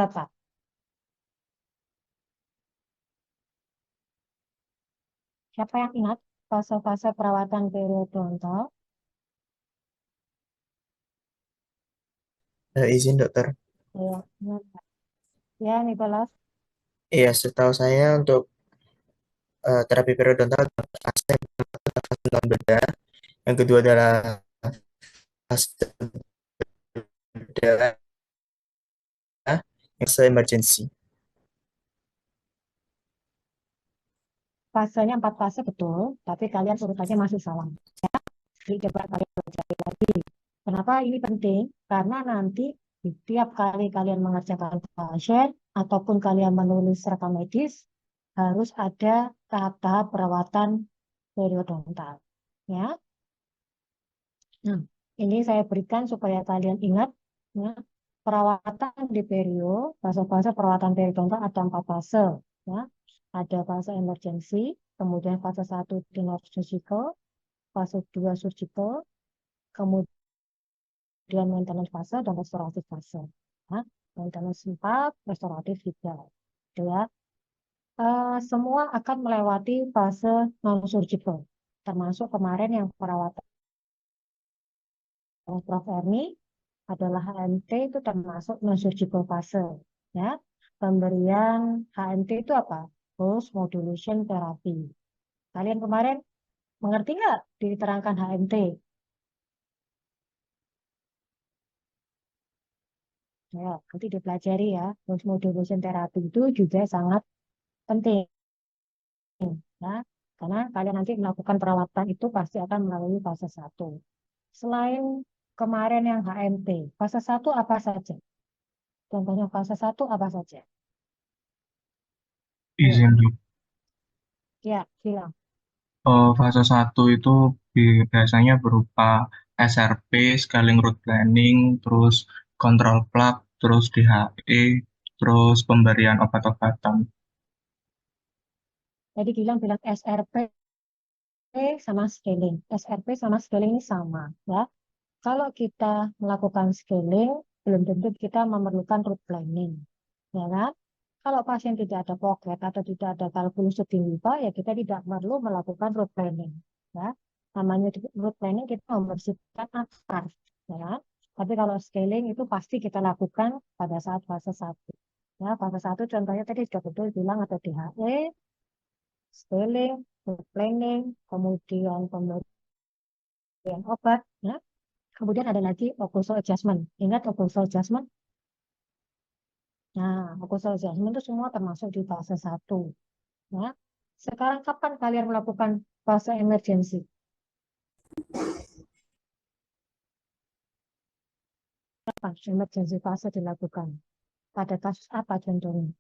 berapa? Siapa yang ingat fase-fase perawatan periodontal? Izin dokter. Ya, ingat nggak? Ya, Nicholas. Iya, setahu saya untuk terapi periodontal ada fase dalam bedah. Yang kedua adalah fase bedah yang se-emergency. Fasenya 4 fase betul, tapi kalian urutannya masih salah. Jadi coba kalian pelajari lagi. Kenapa ini penting? Karena nanti di tiap kali kalian mengerjakan pasien ataupun kalian menulis rekam medis, harus ada tahap-tahap perawatan periodontal. Ya, nah, ini saya berikan supaya kalian ingat. Ya, perawatan di perio, fase-fase perawatan periodontal ada 4 fase. Ya, ada fase emergency, kemudian fase 1 di non surgical, fase 2 surgical, kemudian maintenance fase dan restoratif fase. Nah, maintenance 4, restoratif 3. Gitu ya. Semua akan melewati fase non-surgical, termasuk kemarin yang perawatan Prof. Erni adalah HMT itu termasuk non-surgical fase. Ya. Pemberian HMT itu apa? Post Modulation Therapy. Kalian kemarin mengerti nggak diterangkan HMT? Ya, nanti dipelajari ya. Post Modulation Therapy itu juga sangat penting. Ya, karena kalian nanti melakukan perawatan itu pasti akan melalui fase satu. Selain kemarin yang HMT, fase satu apa saja? Contohnya fase satu apa saja? Ayo, Izin dok. ya, bilang. Fase satu itu biasanya berupa SRP, scaling root planning, terus kontrol plaque, terus DHE, terus pemberian obat-obatan. Tadi bilang SRP sama scaling. SRP sama scaling ini sama, ya. Kalau kita melakukan scaling, belum tentu kita memerlukan root planning, ya kan? Kalau pasien tidak ada pocket atau tidak ada kalkulus limpa, ya kita tidak perlu melakukan root planning. Ya, namanya root planning kita membersihkan akar, ya kan? Tapi kalau scaling itu pasti kita lakukan pada saat fase satu. Ya, fase satu contohnya tadi sudah betul bilang ada DHE, scaling, root planning, kemudian pemberian obat, ya. Kemudian ada lagi occlusal adjustment. Ingat occlusal adjustment? Nah, occlusal adjustment itu semua termasuk di fase satu. Ya. Sekarang kapan kalian melakukan fase emergency? Kapan emergency fase dilakukan? Pada kasus apa contohnya?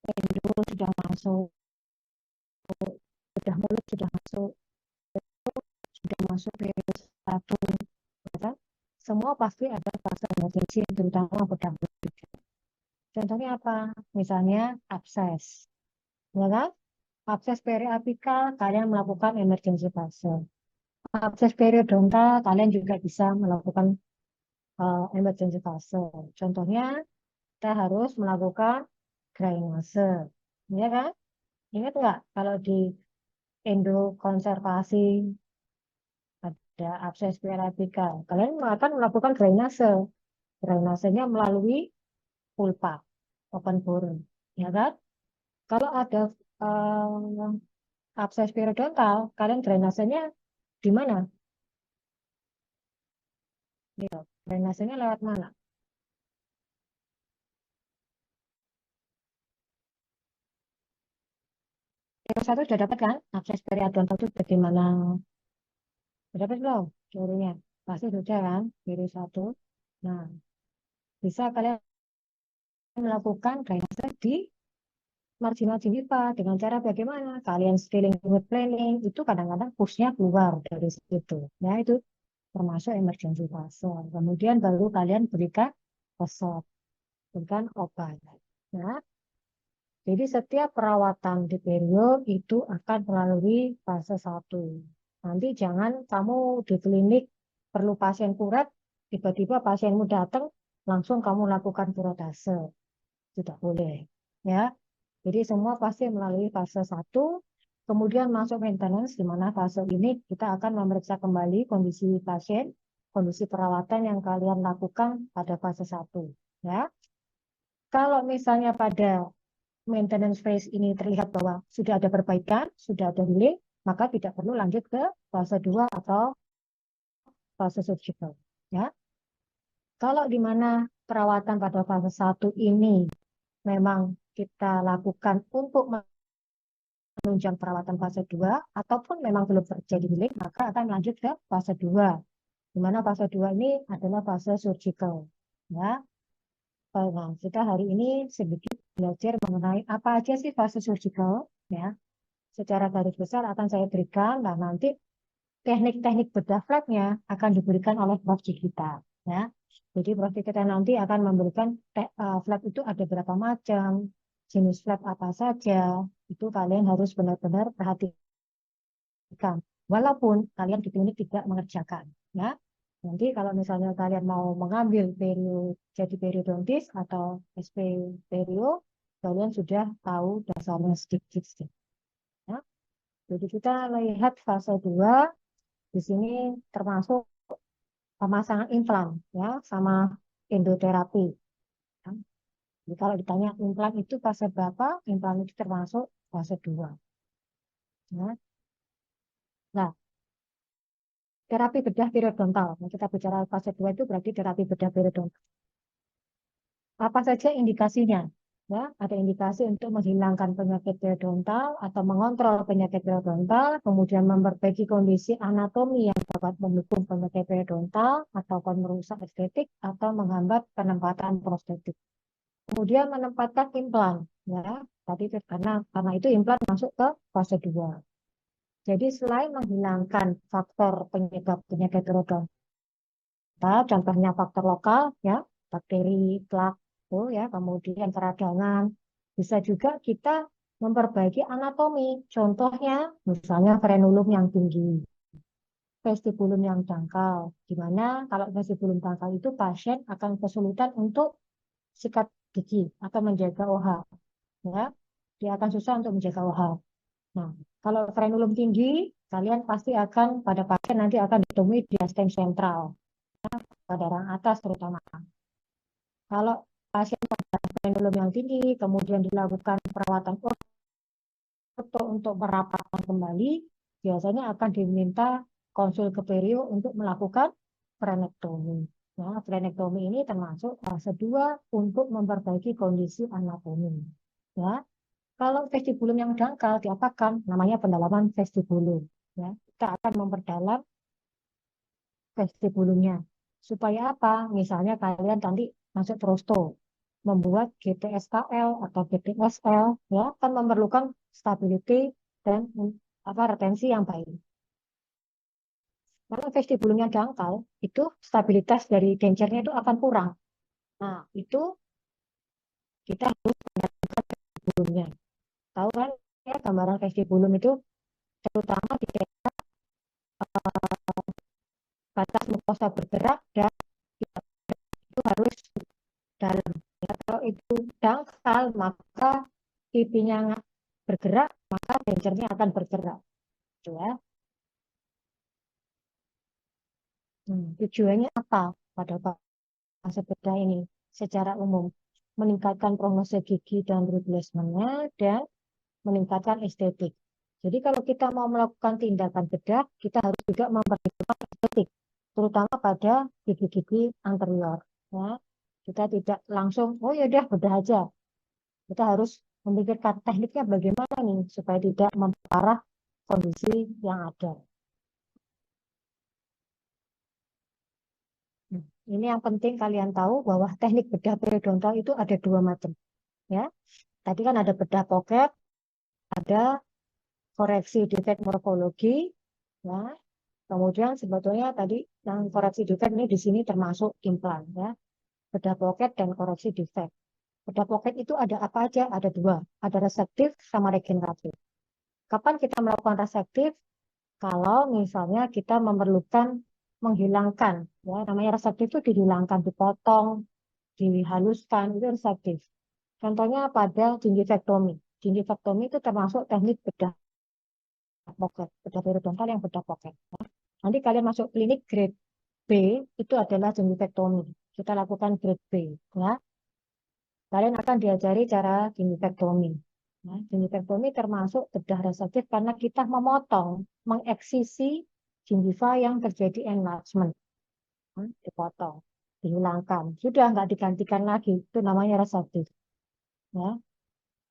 Endo sudah masuk, bedah mulut sudah masuk, sudah masuk periode satu, ya kan? Semua pasti ada fase emergency, terutama bedah mulut. Contohnya apa? Misalnya abses, ya kan? Abses periapikal, kalian melakukan emergency fase. Abses periodontal, kalian juga bisa melakukan emergency fase. Contohnya, kita harus melakukan drainase, ya kan? Ingat nggak kalau di endokonservasi ada abses periapikal, kalian akan melakukan drainase. Drainasenya melalui pulpa, open bore, ya kan? Kalau ada abses periodontal, kalian drainasenya di mana? Ya, drainasenya lewat mana? Yang satu sudah dapat kan? Akses periodontal itu bagaimana? Sudah dapat belum? Teorinya. Pasti sudah kan? Dari satu. Nah, bisa kalian melakukan drainase di marginal gingiva dengan cara bagaimana? Kalian scaling with planning itu kadang-kadang pushnya keluar dari situ. Ya, itu termasuk emergency fase. Kemudian baru kalian berikan resep, berikan obat. Ya, Jadi setiap perawatan di perio itu akan melalui fase 1. Nanti jangan kamu di klinik perlu pasien kuret, tiba-tiba pasienmu datang, langsung kamu lakukan kuretase. Tidak boleh. Ya. Jadi semua pasti melalui fase 1, kemudian masuk maintenance, di mana fase ini kita akan memeriksa kembali kondisi pasien, kondisi perawatan yang kalian lakukan pada fase 1. Ya. Kalau misalnya pada maintenance phase ini terlihat bahwa sudah ada perbaikan, sudah ada healing, maka tidak perlu lanjut ke fase 2 atau fase surgical. Ya. Kalau di mana perawatan pada fase 1 ini memang kita lakukan untuk menunjang perawatan fase 2 ataupun memang belum terjadi healing, maka akan lanjut ke fase 2. Di mana fase 2 ini adalah fase surgical. Ya. Nah, kita hari ini sedikit belajar mengenai apa aja sih fase surgical, ya. Secara garis besar akan saya berikan, dan nanti teknik-teknik bedah flapnya akan diberikan oleh Prof. Cikita, ya. Jadi Prof. Cikita nanti akan memberikan flap itu ada berapa macam, jenis flap apa saja, itu kalian harus benar-benar perhatikan. Walaupun kalian di klinik tidak mengerjakan, ya. Nanti kalau misalnya kalian mau mengambil perio, jadi periodontis atau SP perio, kalian sudah tahu dasarnya sedikit. Ya. Jadi kita lihat fase 2, di sini termasuk pemasangan implan, ya, sama endoterapi. Ya. Jadi kalau ditanya implan itu fase berapa, implan itu termasuk fase 2. Ya. Nah, terapi bedah periodontal. Nah, kita bicara fase 2 itu berarti terapi bedah periodontal. Apa saja indikasinya? Ya, ada indikasi untuk menghilangkan penyakit periodontal atau mengontrol penyakit periodontal, kemudian memperbaiki kondisi anatomi yang dapat mendukung penyakit periodontal ataupun merusak estetik atau menghambat penempatan prostetik. Kemudian menempatkan implan, ya. Tadi karena itu implan masuk ke fase 2. Jadi selain menghilangkan faktor penyebab penyakit periodontal, contohnya faktor lokal, ya, bakteri, plak, ya, kemudian peradangan, bisa juga kita memperbaiki anatomi. Contohnya, misalnya frenulum yang tinggi, vestibulum yang dangkal. Di mana kalau vestibulum dangkal itu pasien akan kesulitan untuk sikat gigi atau menjaga OH. Ya, dia akan susah untuk menjaga OH. Nah, kalau frenulum tinggi, kalian pasti akan pada pasien nanti akan ditemui di stem sentral, pada orang atas terutama. Kalau pasien pada frenulum yang tinggi, kemudian dilakukan perawatan orto untuk merapatkan kembali, biasanya akan diminta konsul ke perio untuk melakukan frenektomi. Nah, frenektomi ini termasuk fase 2 untuk memperbaiki kondisi anatomi. Ya, kalau vestibulum yang dangkal diapakan? Namanya pendalaman vestibulum. Ya, kita akan memperdalam vestibulumnya. Supaya apa? Misalnya kalian nanti masuk prosto, membuat GTSKL atau GTSL, ya, kan memerlukan stability dan retensi yang baik. Kalau vestibulumnya dangkal, itu stabilitas dari dencernya itu akan kurang. Nah, itu kita harus menentukan vestibulumnya. Tahu kan ya gambaran vestibulum itu terutama di daerah batas mukosa bergerak dan itu harus dalam. Ya, kalau itu dangkal, maka pipinya bergerak, maka dencernya akan bergerak. Gitu ya. Tujuannya apa pada fase bedah ini? Secara umum, meningkatkan prognose gigi dan replacementnya dan meningkatkan estetik. Jadi kalau kita mau melakukan tindakan bedah, kita harus juga memperhatikan estetik, terutama pada gigi-gigi anterior. Ya. Kita tidak langsung, oh ya udah bedah aja. Kita harus memikirkan tekniknya bagaimana nih supaya tidak memperparah kondisi yang ada. Ini yang penting kalian tahu bahwa teknik bedah periodontal itu ada 2 macam. Ya, tadi kan ada bedah pocket, ada koreksi defek morfologi, ya. Kemudian sebetulnya tadi yang koreksi defek ini di sini termasuk implan, ya, bedah pocket dan koreksi defek. Bedah pocket itu ada apa aja? Ada dua, ada resektif sama regeneratif. Kapan kita melakukan resektif? Kalau misalnya kita memerlukan menghilangkan, ya namanya resektif itu dihilangkan, dipotong, dihaluskan, itu resektif. Contohnya pada gingivektomi. Gingivektomi itu termasuk teknik bedah pocket, bedah periodontal yang bedah pocket. Nanti kalian masuk klinik grade B, itu adalah gingivektomi. Kita lakukan grade B, ya. Kalian akan diajari cara gingivektomi. Nah, gingivektomi termasuk bedah resektif karena kita memotong, mengeksisi gingiva yang terjadi enlargement. Dipotong, dihilangkan. Sudah nggak digantikan lagi, itu namanya resektif. Ya.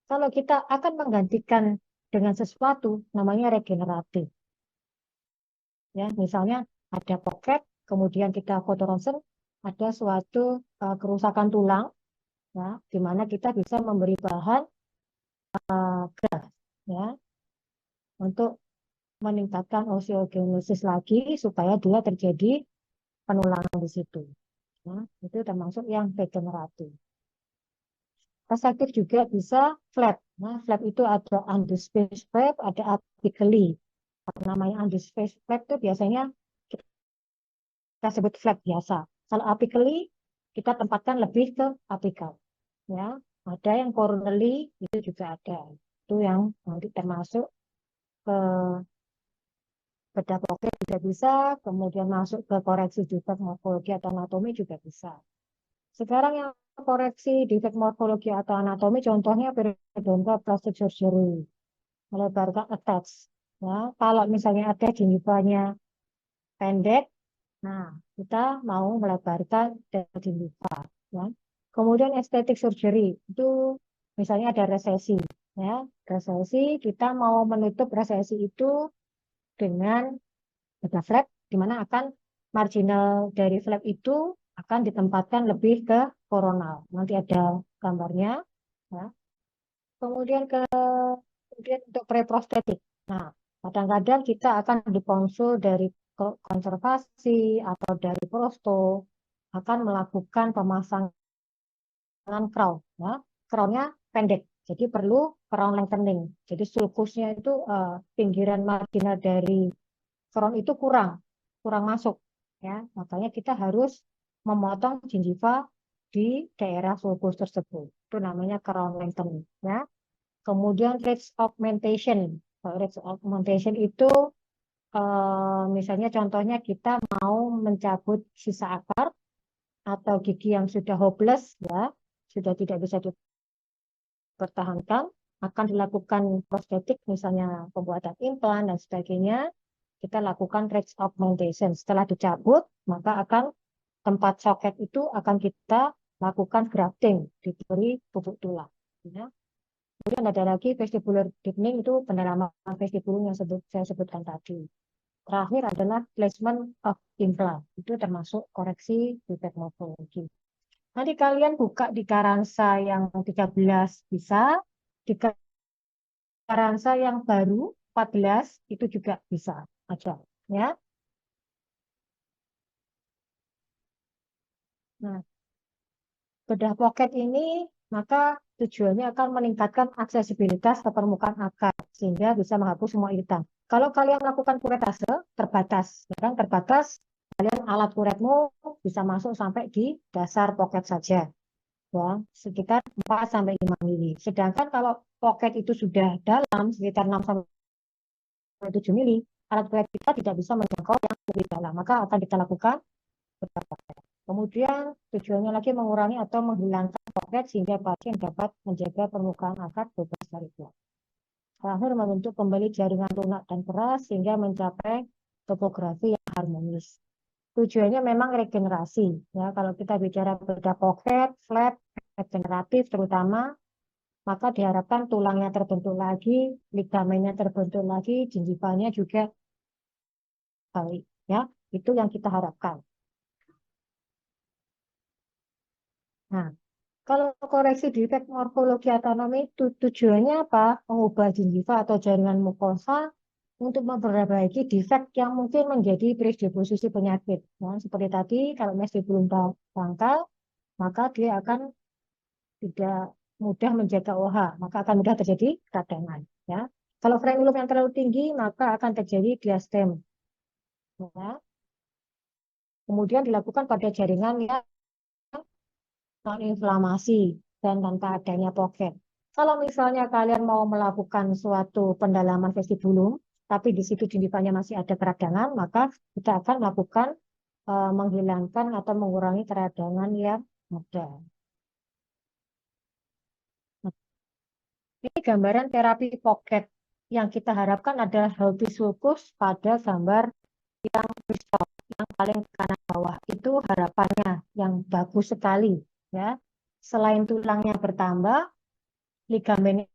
Kalau kita akan menggantikan dengan sesuatu, namanya regeneratif. Ya, misalnya ada pocket, kemudian kita foto ronsen, ada suatu kerusakan tulang, ya, di mana kita bisa memberi bahan gas, ya, untuk meningkatkan osteogenesis lagi supaya dia terjadi penulangan di situ. Ya, itu termasuk yang regeneratif. Resektif juga bisa flap. Nah, flap itu ada undisplaced flap, ada apically. Namanya undisplaced flap itu biasanya kita sebut flap biasa. Kalau apically kita tempatkan lebih ke apical. Ya, ada yang coronally itu juga ada. Itu yang nanti termasuk ke bedah pocket juga bisa, kemudian masuk ke koreksi defect morfologi atau anatomi juga bisa. Sekarang yang koreksi defect morfologi atau anatomi contohnya periodontal plastic surgery, melebarkan attach. Ya, kalau misalnya ada gingivanya pendek, nah kita mau melebarkan gingiva. Ya. Kemudian estetik surgery itu misalnya ada resesi. Ya, resesi kita mau menutup resesi itu dengan bedah flap, di mana akan marginal dari flap itu akan ditempatkan lebih ke koronal. Nanti ada gambarnya. Ya. Kemudian kemudian untuk preprostetik. Nah, kadang-kadang kita akan dikonsul dari konservasi atau dari prosto akan melakukan pemasangan crown. Ya. Crownnya pendek, jadi perlu crown lengthening. Jadi sulcusnya itu pinggiran marginal dari crown itu kurang masuk, ya. Makanya kita harus memotong gingiva di daerah sulcus tersebut. Itu namanya crown lengthening, ya. Kemudian ridge augmentation. Kalau ridge augmentation itu misalnya contohnya kita mau mencabut sisa akar atau gigi yang sudah hopeless, ya, sudah tidak bisa dipertahankan, akan dilakukan prostetik, misalnya pembuatan implan dan sebagainya. Kita lakukan ridge augmentation. Setelah dicabut, maka akan tempat soket itu akan kita lakukan grafting, diberi pupuk tulang. Ya. Kemudian ada lagi vestibular deepening, itu pendalaman vestibulum yang saya sebutkan tadi. Terakhir adalah placement of implant, itu termasuk koreksi defect morfologi. Nanti kalian buka di Karansa yang 13 bisa, di Karansa yang baru 14 itu juga bisa aja, ya. Nah, bedah pocket ini maka tujuannya akan meningkatkan aksesibilitas ke permukaan akar sehingga bisa menghapus semua iritan. Kalau kalian melakukan kuretase terbatas, ya kan, terbatas, kalian alat kuretmu bisa masuk sampai di dasar pocket saja, ya, sekitar 4 sampai 5 mili. Sedangkan kalau pocket itu sudah dalam sekitar 6 sampai 7 mili, alat kuret kita tidak bisa menjangkau yang lebih dalam, maka akan kita lakukan bedah pocket. Kemudian tujuannya lagi mengurangi atau menghilangkan pocket sehingga pasien dapat menjaga permukaan akar bebas dari plak. Terakhir membentuk kembali jaringan lunak dan keras sehingga mencapai topografi yang harmonis. Tujuannya memang regenerasi. Ya, kalau kita bicara bedah pocket, flat, regeneratif terutama, maka diharapkan tulangnya terbentuk lagi, ligamennya terbentuk lagi, gingivanya juga baik. Ya, itu yang kita harapkan. Nah, kalau koreksi defect morfologi anatomi tujuannya apa? Mengubah gingiva atau jaringan mukosa untuk memperbaiki defect yang mungkin menjadi predisposisi penyakit. Nah, seperti tadi, kalau masih belum dangkal, maka dia akan tidak mudah menjaga OH, maka akan mudah terjadi peradangan. Ya. Kalau frenulum yang terlalu tinggi, maka akan terjadi diastem. Ya. Kemudian dilakukan pada jaringan yang non-inflamasi dan tanpa adanya pocket. Kalau misalnya kalian mau melakukan suatu pendalaman vestibulum, tapi di situ gingivalnya masih ada keradangan, maka kita akan melakukan menghilangkan atau mengurangi keradangan yang ada. Nah, ini gambaran terapi pocket yang kita harapkan adalah healthy sulcus pada gambar yang restore, yang paling kanan bawah. Itu harapannya yang bagus sekali, ya. Selain tulangnya bertambah, ligamennya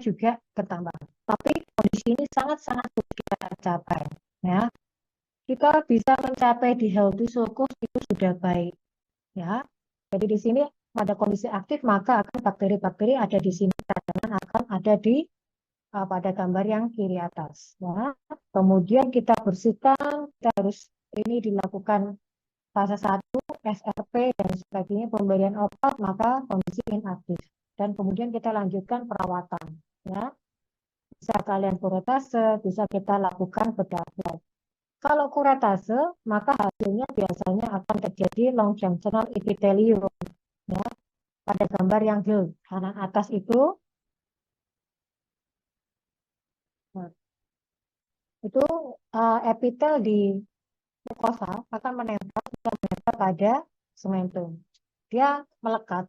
juga bertambah. Tapi kondisi ini sangat-sangat sulit kita capai. Ya. Kita bisa mencapai di healthy sulcus itu sudah baik. Ya. Jadi di sini pada kondisi aktif maka akan bakteri-bakteri ada di sini, keradangan akan ada di pada gambar yang kiri atas. Ya. Kemudian kita bersihkan, kita harus ini dilakukan fase 1, SRP dan sebagainya, pemberian obat, maka kondisi inaktif. Dan kemudian kita lanjutkan perawatan. Ya. Bisa kalian kuretase, bisa kita lakukan bedah flat. Kalau kuretase, maka hasilnya biasanya akan terjadi long junctional epithelium. Ya. Pada gambar yang kanan atas itu, nah, itu epitel di mukosa akan menempel pada sementum. Dia melekat,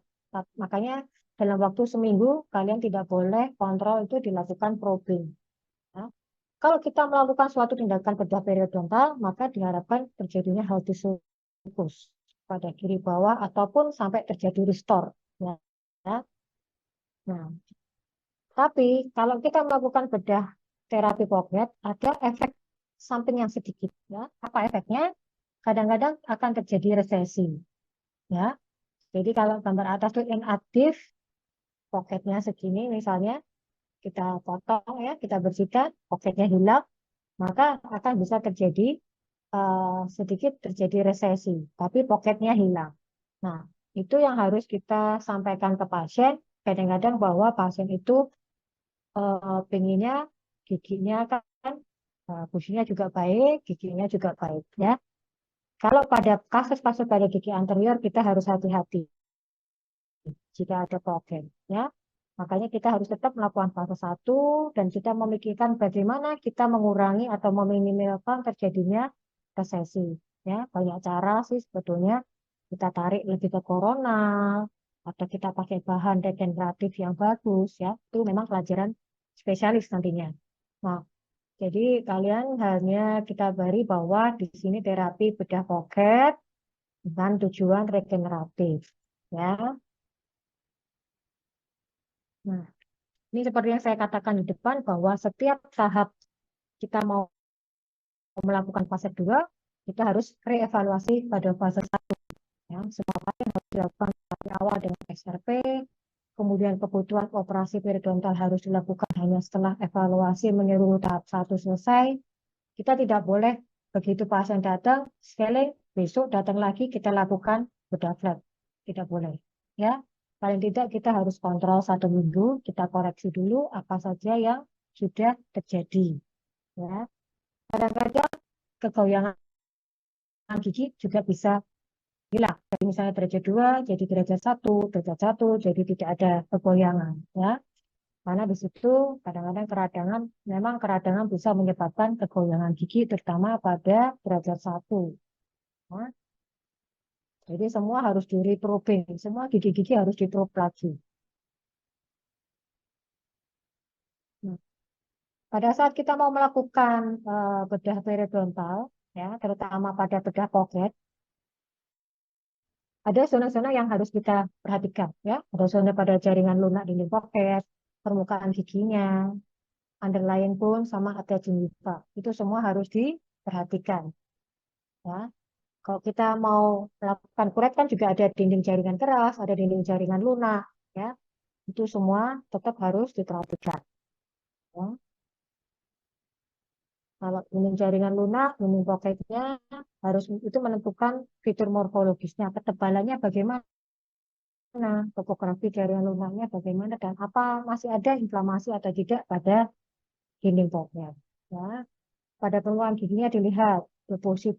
makanya dalam waktu seminggu kalian tidak boleh kontrol itu dilakukan probing. Ya. Kalau kita melakukan suatu tindakan bedah periodontal, maka diharapkan terjadinya healthy sulcus pada kiri bawah ataupun sampai terjadi restore. Ya. Nah, tapi kalau kita melakukan bedah terapi pocket, ada efek samping yang sedikit. Ya. Apa efeknya? Kadang-kadang akan terjadi resesi. Ya. Jadi kalau gambar atas itu inaktif, pocketnya segini misalnya, kita potong ya, kita bersihkan, pocketnya hilang, maka akan bisa terjadi sedikit terjadi resesi, tapi pocketnya hilang. Nah, itu yang harus kita sampaikan ke pasien. Kadang-kadang bahwa pasien itu pengennya giginya kan fungsinya juga baik, giginya juga baik ya. Kalau pada kasus-kasus pada gigi anterior kita harus hati-hati jika ada pocket ya. Makanya kita harus tetap melakukan fase 1 dan kita memikirkan bagaimana kita mengurangi atau meminimalkan terjadinya resesi. Ya, banyak cara sih sebetulnya. Kita tarik lebih ke koronal atau kita pakai bahan regeneratif yang bagus ya. Itu memang pelajaran spesialis nantinya. Nah, jadi kalian hanya kita beri bahwa di sini terapi bedah pocket dengan tujuan regeneratif. Ya. Nah, ini seperti yang saya katakan di depan bahwa setiap tahap kita mau melakukan fase 2, kita harus reevaluasi pada fase 1. Ya, semua pasien harus dilakukan terapi awal dengan XRP, kemudian kebutuhan operasi periodontal harus dilakukan hanya setelah evaluasi menyeluruh tahap 1 selesai. Kita tidak boleh begitu pasien datang, scaling, besok datang lagi kita lakukan bedah flat. Tidak boleh. Ya, paling tidak kita harus kontrol 1 minggu, kita koreksi dulu apa saja yang sudah terjadi. Ya, kadang-kadang kegoyangan gigi juga bisa hilang. Jadi misalnya derajat 2 jadi derajat 1 jadi tidak ada kegoyangan. Ya, karena di situ kadang-kadang memang keradangan bisa menyebabkan kegoyangan gigi, terutama pada derajat 1. Nah, jadi semua harus di reprobing, semua gigi-gigi harus diprob lagi. Nah, pada saat kita mau melakukan bedah periodontal, ya, terutama pada bedah pocket, ada zona-zona yang harus kita perhatikan, ya. Ada zona pada jaringan lunak dinding pocket, permukaan giginya, underlying bone sama ada gingiva. Itu semua harus diperhatikan, ya. Kalau kita mau melakukan kuret kan juga ada dinding jaringan keras, ada dinding jaringan lunak, ya. Itu semua tetap harus diperhatikan. Ya. Kalau dinding jaringan lunak, dinding pocketnya harus itu menentukan fitur morfologisnya, ketebalannya bagaimana. topografi dari lunarnya bagaimana, dan apa masih ada inflamasi atau tidak pada dinding poknya. Ya, pada peluang giginya dilihat deposit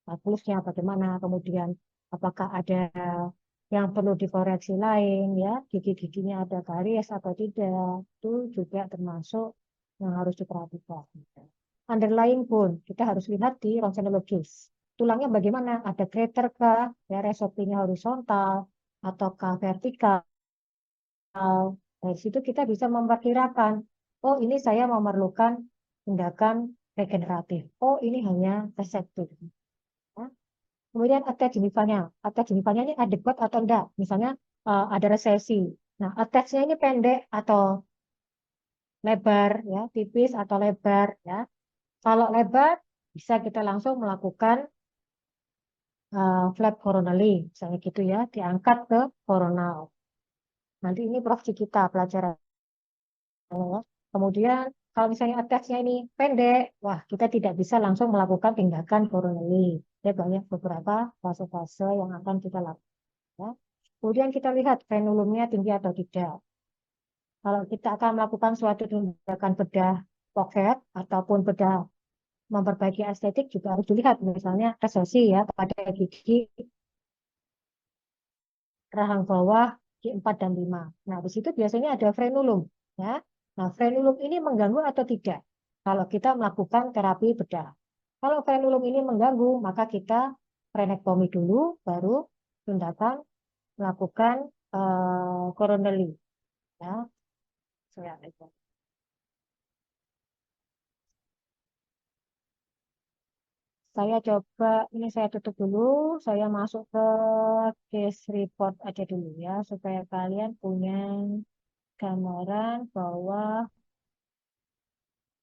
bagusnya bagaimana, kemudian apakah ada yang perlu dikoreksi lain, ya, gigi-giginya ada karies atau tidak, itu juga termasuk yang harus diperhatikan. Underlying bone, kita harus lihat di ronsenologis. Tulangnya bagaimana? Ada crater kah? Ya, resortingnya horizontal ataukah vertikal? Dari situ kita bisa memperkirakan, oh ini saya memerlukan tindakan regeneratif. Oh ini hanya resektif. Ya. Kemudian attach genifanya. Attach genifanya ini adekuat atau enggak? Misalnya ada resesi. Nah, attachnya ini pendek atau lebar, ya, tipis atau lebar, ya. Kalau lebar, bisa kita langsung melakukan flap coronally, misalnya gitu ya, diangkat ke coronal. Nanti ini Prof. Cikita pelajaran. Ya. Kemudian kalau misalnya attachnya ini pendek, wah kita tidak bisa langsung melakukan tindakan coronally. Ya, banyak beberapa fase-fase yang akan kita lakukan. Ya. Kemudian kita lihat frenulumnya tinggi atau tidak. Kalau kita akan melakukan suatu tindakan bedah pocket ataupun bedah memperbaiki estetik juga harus dilihat, misalnya resesi ya pada gigi rahang bawah di 4 dan 5. Nah, di situ biasanya ada frenulum, ya. Nah, frenulum ini mengganggu atau tidak kalau kita melakukan terapi bedah. Kalau frenulum ini mengganggu, maka kita frenektomi dulu, baru tindakan melakukan coronally, ya. Saya coba, ini saya tutup dulu, saya masuk ke case report aja dulu ya, supaya kalian punya gambaran bahwa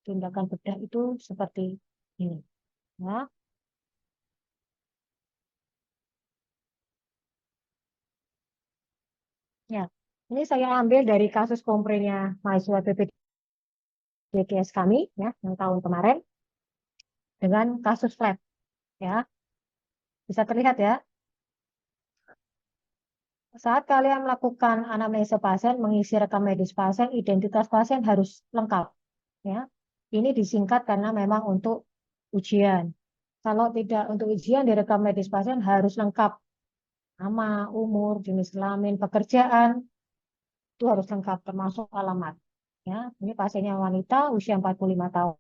tindakan bedah itu seperti ini. Ya, ya. Ini saya ambil dari kasus komplainnya mahasiswa BPJS kami, ya, yang tahun kemarin, dengan kasus lab, ya. Bisa terlihat ya, saat kalian melakukan anamnesa pasien, mengisi rekam medis pasien, identitas pasien harus lengkap, ya. Ini disingkat karena memang untuk ujian. Kalau tidak untuk ujian, di rekam medis pasien harus lengkap. Nama, umur, jenis kelamin, pekerjaan, itu harus lengkap, termasuk alamat. Ya, ini pasiennya wanita, usia 45 tahun.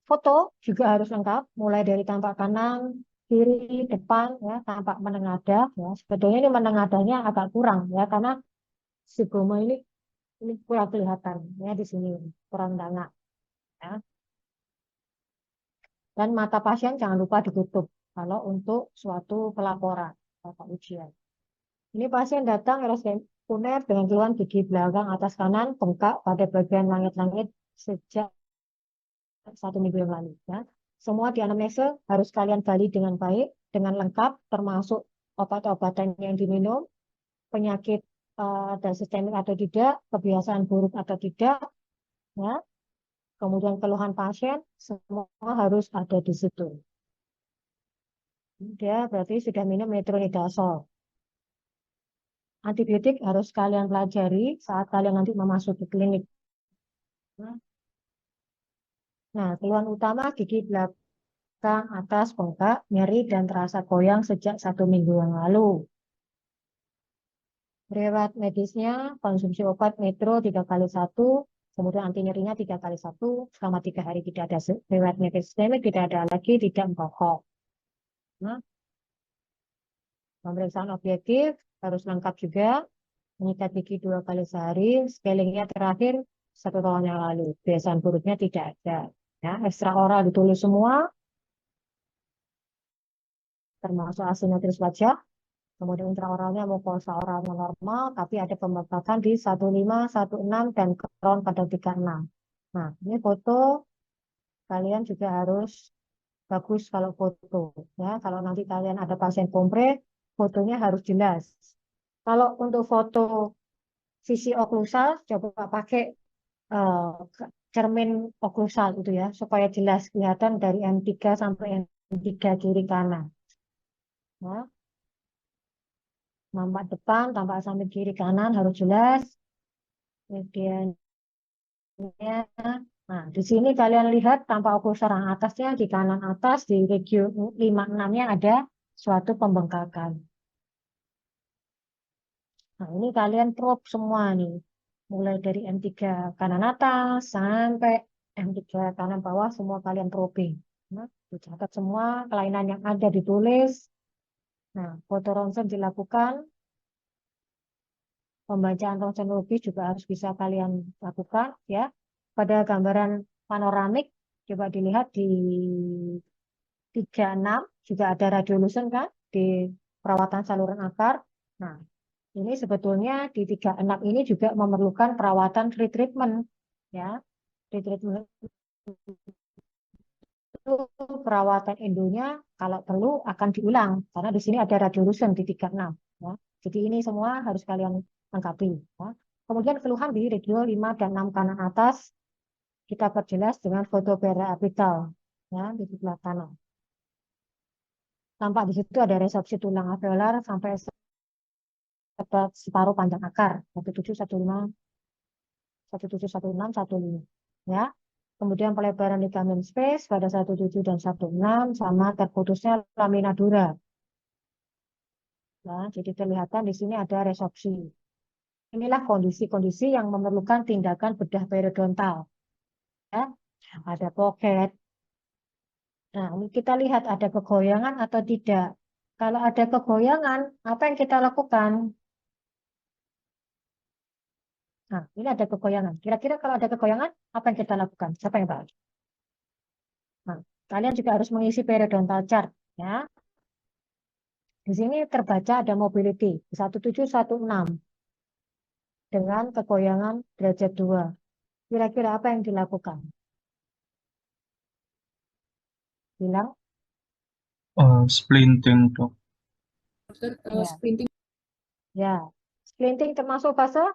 Foto juga harus lengkap, mulai dari tampak kanan, kiri, depan, ya, tampak menengadah. Ya. Sebetulnya ini menengadahnya agak kurang, ya, karena si Bromo ini kurang kelihatan, ya, di sini kurang dangak. Ya. Dan mata pasien jangan lupa ditutup kalau untuk suatu pelaporan atau ujian. Ini pasien datang RSDM Uner dengan keluhan gigi belakang atas kanan bengkak pada bagian langit-langit sejak 1 minggu yang lalu. Ya. Semua di anamnesa harus kalian gali dengan baik, dengan lengkap, termasuk obat-obatan yang diminum, penyakit dan sistemik atau tidak, kebiasaan buruk atau tidak, ya. Kemudian keluhan pasien, semua harus ada di situ. Dia berarti sudah minum metronidazol. Antibiotik harus kalian pelajari saat kalian nanti memasuki klinik. Nah, keluhan utama gigi belakang atas bengkak, nyeri, dan terasa goyang sejak 1 minggu yang lalu. Riwayat medisnya, konsumsi obat metro 3x1, kemudian anti nyerinya 3x1, selama 3 hari tidak ada riwayat medis sistemik, tidak ada lagi, tidak merokok. Nah, pemeriksaan objektif harus lengkap juga, menyikat gigi 2 kali sehari, scalingnya terakhir 1 tahun yang lalu, kebiasaan buruknya tidak ada. Ya, ekstra oral ditulis semua, termasuk asimetris wajah, kemudian intraoralnya mukosa oralnya normal, tapi ada pembengkakan di 15, 16, dan crown pada 36. Nah, ini foto kalian juga harus bagus kalau foto. Ya, kalau nanti kalian ada pasien kompre, fotonya harus jelas. Kalau untuk foto sisi oklusal, coba pakai eh, cermin oklusal itu ya, supaya jelas kelihatan dari M3 sampai M3 kiri kanan. Ya. Tampak depan, tampak samping kiri kanan harus jelas. Kemudian nah, di sini kalian lihat tampak okusar atasnya di kanan atas di region 56-nya ada suatu pembengkakan. Nah, ini kalian probe semua nih. Mulai dari M3 kanan atas sampai M3 kanan bawah semua kalian probing. Nah, dicatat semua kelainan yang ada ditulis. Nah, foto ronsen dilakukan. Pembacaan ronsen logis juga harus bisa kalian lakukan ya. Pada gambaran panoramik coba dilihat di 36 juga ada radiolution kan di perawatan saluran akar. Nah, ini sebetulnya di 36 ini juga memerlukan perawatan retreatment ya. Retreatment itu perawatan endonya kalau perlu akan diulang karena di sini ada radiolution di 36 ya. Jadi ini semua harus kalian lengkapi ya. Kemudian keluhan di radio 5 dan 6 kanan atas kita perjelas dengan foto periapital ya di sebelah kanan. Tampak di situ ada resorpsi tulang alveolar sampai separuh panjang akar 1715 1716 15 ya. Kemudian pelebaran ligamen space pada 17 dan 16 sama terputusnya lamina dura. Ya, jadi kelihatan di sini ada resorpsi. Inilah kondisi-kondisi yang memerlukan tindakan bedah periodontal. Ya, ada pocket. Nah, ini kita lihat ada kegoyangan atau tidak. Kalau ada kegoyangan, apa yang kita lakukan? Nah, ini ada kegoyangan. Kira-kira kalau ada kegoyangan, apa yang kita lakukan? Siapa yang tahu? Nah, kalian juga harus mengisi periodontal chart. Ya. Di sini terbaca ada mobility 1716 dengan kegoyangan derajat 2. Kira-kira apa yang dilakukan? Bilang, Splinting, Dok. Dokter, ya. sprinting Ya. Splinting termasuk fase?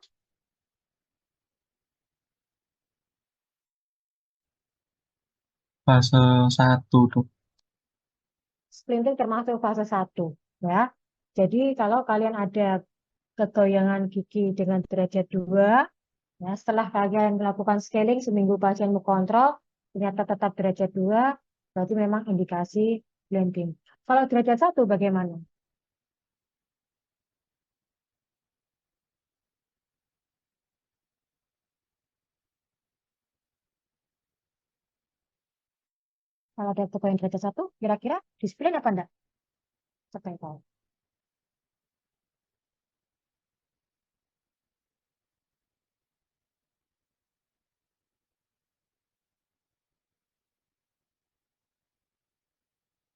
Fase 1, Dok. Splinting termasuk fase 1. Ya. Jadi kalau kalian ada kegoyangan gigi dengan derajat 2, ya, setelah kalian melakukan scaling seminggu pasienmu kontrol, ternyata tetap derajat 2, berarti memang indikasi blending. Kalau derajat 1 bagaimana? Kalau ada kegoyangan derajat 1, kira-kira disiplin apa enggak? Siapa yang tahu?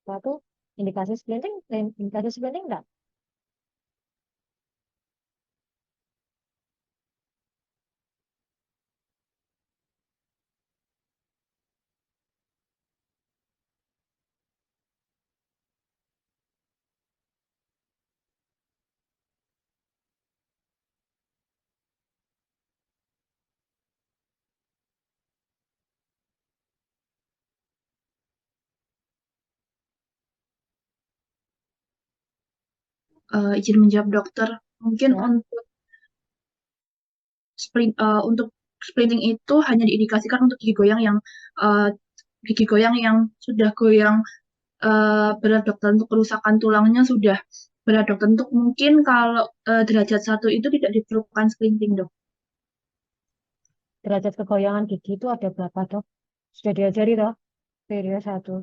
Satu, indikasi splitting enggak? izin menjawab dokter. Mungkin Ya. untuk splinting itu hanya diindikasikan untuk uh, gigi goyang yang sudah goyang berat dokter, untuk kerusakan tulangnya sudah berat dokter. Untuk mungkin kalau derajat 1 itu tidak diperlukan splinting, dok. Derajat kegoyangan gigi itu ada berapa, Dok? Sudah diajari, toh? Periode 1.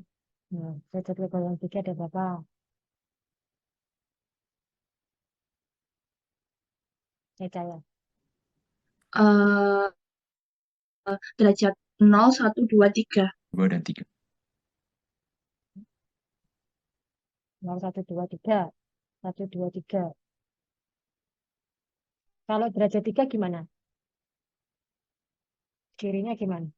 Nah, derajat kegoyangan gigi ada berapa? Saya. Uh, derajat 0, 1, 2, 3. 2 dan 3. 0, 1, 2, 3. 1, 2, 3. Kalau derajat 3 gimana? Cirinya gimana?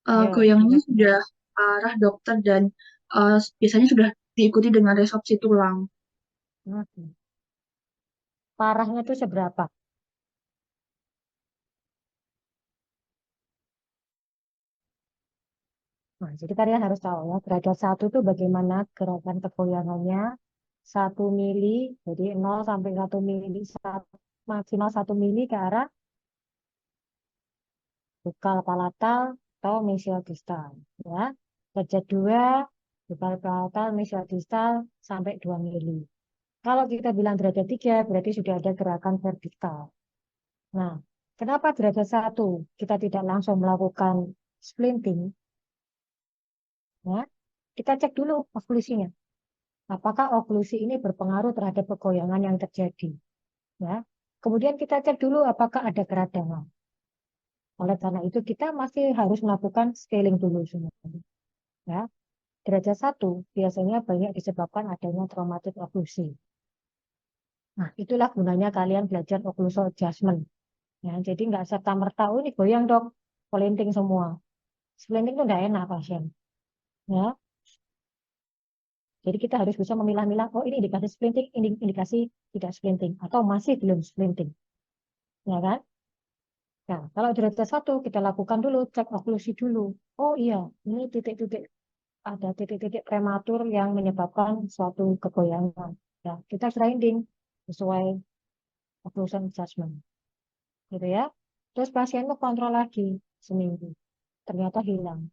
Ayo, Goyangnya gimana? sudah arah dokter dan biasanya sudah diikuti dengan resorpsi tulang. Hmm. Parahnya itu seberapa? Nah, jadi kalian harus tahu ya, derajat 1 itu bagaimana gerakan kegoyangannya 1 mili, jadi 0 sampai 1 mili, maksimal 1 mili ke arah bukal palatal atau mesial distal. Ya. Derajat 2, bukal palatal mesial distal sampai 2 mili. Kalau kita bilang derajat 3, berarti sudah ada gerakan vertikal. Nah, kenapa derajat 1 kita tidak langsung melakukan splinting? Ya, kita cek dulu oklusinya. Apakah oklusi ini berpengaruh terhadap kegoyangan yang terjadi? Ya. Kemudian kita cek dulu apakah ada keradangan. Oleh karena itu kita masih harus melakukan scaling dulu semuanya. Ya. Derajat 1 biasanya banyak disebabkan adanya traumatic oklusi. Nah, itulah gunanya kalian belajar occlusal adjustment. Ya, jadi nggak serta-merta, oh ini goyang dok, splinting semua. Splinting itu nggak enak pasien. Ya, jadi kita harus bisa memilah-milah, oh ini indikasi splinting, ini indikasi tidak splinting, atau masih belum splinting. Ya kan? Nah, kalau derajat 1 kita lakukan dulu, cek oklusi dulu. Oh iya, ini titik-titik, ada titik-titik prematur yang menyebabkan suatu kegoyangan. Ya, kita grinding sesuai occlusion adjustment. Gitu ya. Terus pasienmu kontrol lagi seminggu. Ternyata hilang.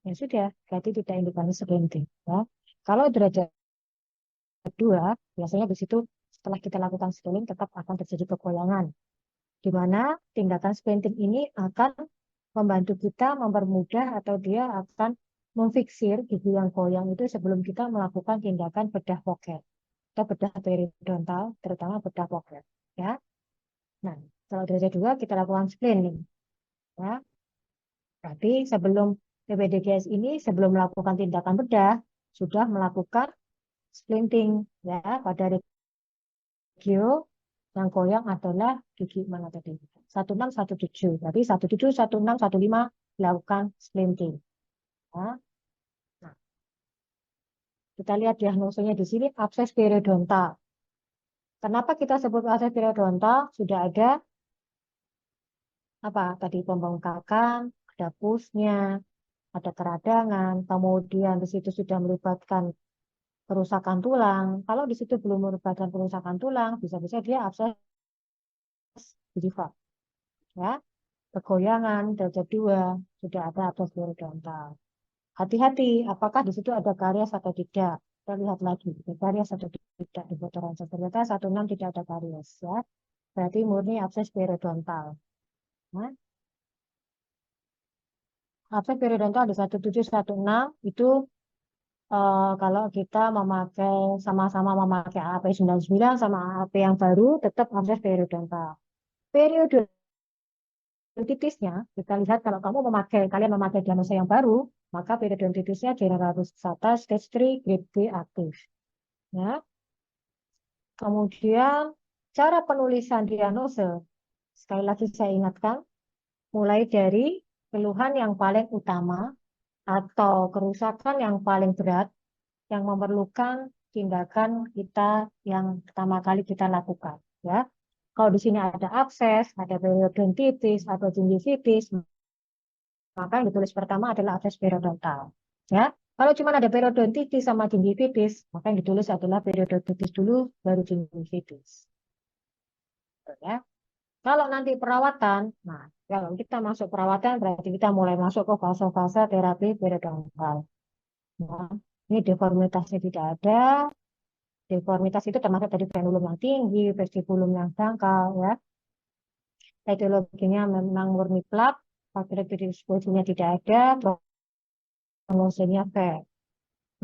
Ya sudah, berarti tidak indikasi splinting. Ya. Kalau derajat 2, biasanya di situ setelah kita lakukan scaling tetap akan terjadi kegoyangan. Di mana tindakan splinting ini akan membantu kita mempermudah atau dia akan memfiksir gigi yang goyang itu sebelum kita melakukan tindakan bedah pocket atau bedah periodontal, terutama bedah pocket. Ya. Nah, kalau derajat 2 kita lakukan splinting. Ya. Berarti sebelum PPDGS ini, sebelum melakukan tindakan bedah, sudah melakukan splinting. Ya, pada regio yang goyang adalah gigi mana tadi? 16, 17. Berarti 17, 16, 15 dilakukan splinting. Ya. Nah, kita lihat diagnosanya di sini, abses periodontal. Kenapa kita sebut abses periodontal? Sudah ada apa tadi pembengkakan, ada pusnya, ada keradangan, kemudian di situ sudah melibatkan kerusakan tulang. Kalau di situ belum merupakan kerusakan tulang, bisa-bisa dia abses gingiva. Ya, kegoyangan derajat 2 sudah ada abses periodontal. Hati-hati, apakah di situ ada karies atau tidak? Kita lihat lagi, ada karies atau tidak di foto ronsen. Ternyata 16 tidak ada karies. Ya, berarti murni abses periodontal. Nah, abses periodontal di 17, 16 itu kalau kita memakai sama-sama memakai AP99 sama AP yang baru tetap abses periodontal. Periodontitisnya kita lihat kalau kalian memakai diagnosa yang baru, maka periodontitisnya generalis lusata stage 3 grade B aktif. Ya. Kemudian cara penulisan diagnosa sekali lagi saya ingatkan mulai dari keluhan yang paling utama atau kerusakan yang paling berat yang memerlukan tindakan kita yang pertama kali kita lakukan. Ya, kalau di sini ada abses, ada periodontitis, atau gingivitis, maka yang ditulis pertama adalah abses periodontal. Ya, kalau cuma ada periodontitis sama gingivitis, maka yang ditulis adalah periodontitis dulu, baru gingivitis. Ya, kalau nanti perawatan, nah kalau kita masuk perawatan berarti kita mulai masuk ke fase-fase terapi periodontal. Nah, ini deformitasnya tidak ada. Deformitas itu termasuk dari frenulum yang tinggi, vestibulum yang dangkal, ya. Etiologinya memang murni plak, faktor tidak ada, prognosisnya fair.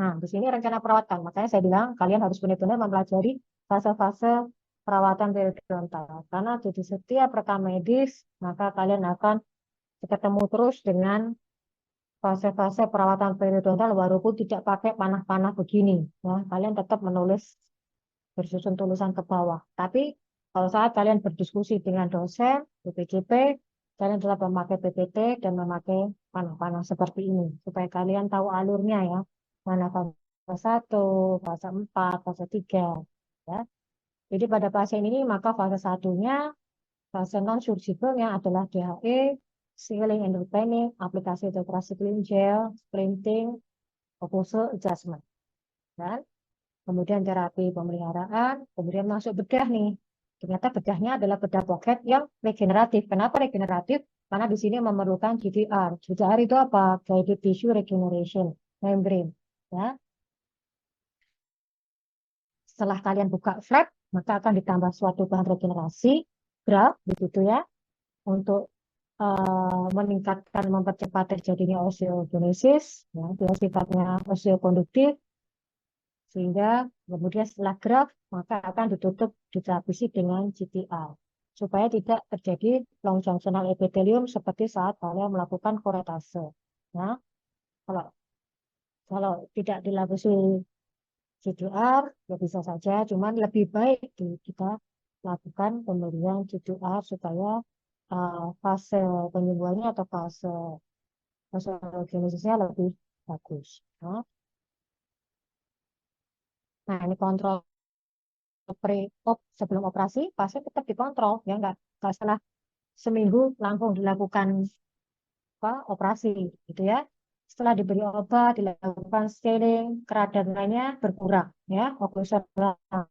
Nah, di sini rencana perawatan. Makanya saya bilang kalian harus benar-benar mempelajari fase-fase perawatan periodontal. Karena di setiap rekam medis, maka kalian akan ketemu terus dengan fase-fase perawatan periodontal walaupun tidak pakai panah-panah begini. Ya, kalian tetap menulis bersusun tulisan ke bawah. Tapi kalau saat kalian berdiskusi dengan dosen, BPJP, kalian tetap memakai PPT dan memakai panah-panah seperti ini. Supaya kalian tahu alurnya ya. Mana fase 1, fase 4, fase 3. Ya. Jadi pada pasien ini maka fase satunya, fase non-surgical yang adalah DHE, sealing and repainting, aplikasi tetracycline gel, splinting, occlusal adjustment. Dan kemudian terapi pemeliharaan, kemudian masuk bedah nih. Ternyata bedahnya adalah bedah pocket yang regeneratif. Kenapa regeneratif? Karena di sini memerlukan GTR. GTR itu apa? Guided Tissue Regeneration Membrane. Ya. Setelah kalian buka flap, maka akan ditambah suatu bahan regenerasi, graft, begitu ya, untuk meningkatkan, mempercepat terjadinya osteogenesis, ya, dia sifatnya osteokonduktif, sehingga kemudian setelah graft, maka akan ditutup, dilapisi dengan GTR, supaya tidak terjadi long junctional epithelium seperti saat kalian melakukan koretase. Ya, kalau tidak dilapisi GDR ya bisa saja, cuman lebih baik kita lakukan pemberian GDR supaya fase penyembuhannya atau fase osteogenesisnya lebih bagus. Nah, ini kontrol sebelum operasi, pasien tetap dikontrol, ya nggak setelah seminggu langsung dilakukan operasi, gitu ya. Setelah diberi obat, dilakukan scaling, keradaan lainnya berkurang, ya. Oklusal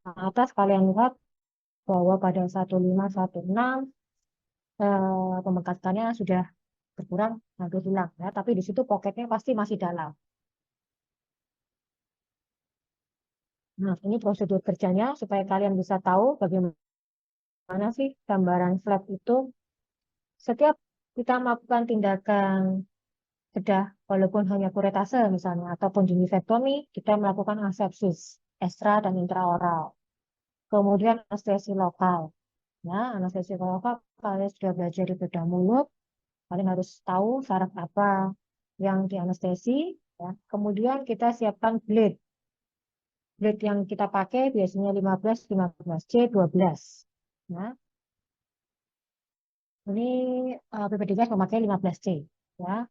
atas kalian lihat bahwa pada 1516 pembengkakannya sudah berkurang, hampir hilang, ya. Tapi di situ poketnya pasti masih dalam. Nah, ini prosedur kerjanya supaya kalian bisa tahu bagaimana sih gambaran flap itu. Setiap kita melakukan tindakan bedah, walaupun hanya kuretase misalnya, ataupun gingitektomi, kita melakukan asepsis, ekstra dan intraoral. Kemudian anestesi lokal. Ya, anestesi lokal, kalian sudah belajar di bedah mulut, kalian harus tahu saraf apa yang dianestesi. Ya. Kemudian kita siapkan blade. Blade yang kita pakai biasanya 15C, 12. Nah, ini PPDKes memakai 15C. Ya.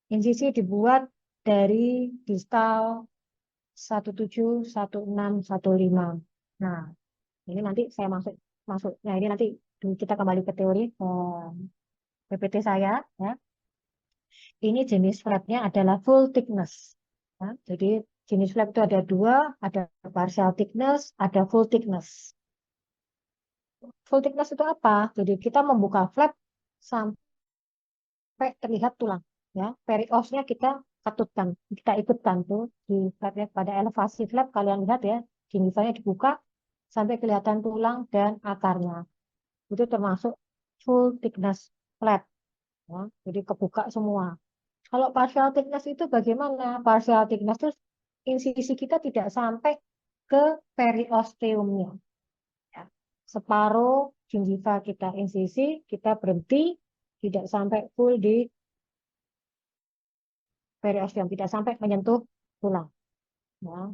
Insisi dibuat dari distal 171615. Nah, ini nanti saya masuk. Nah, ini nanti kita kembali ke teori PPT saya. Ya. Ini jenis flapnya adalah full thickness. Ya. Jadi jenis flap itu ada dua, ada partial thickness, ada full thickness. Full thickness itu apa? Jadi kita membuka flap sampai terlihat tulang. Ya, periosnya kita ketutkan, kita ikutkan tuh di flapnya pada elevasi flap kalian lihat ya, gingivalnya dibuka sampai kelihatan tulang dan akarnya. Itu termasuk full thickness flap. Ya, jadi kebuka semua. Kalau partial thickness itu bagaimana? Partial thickness itu insisi kita tidak sampai ke periosteumnya. Ya. Separuh gingiva kita insisi, kita berhenti, tidak sampai full di periosteum, tidak sampai menyentuh tulang. Ya.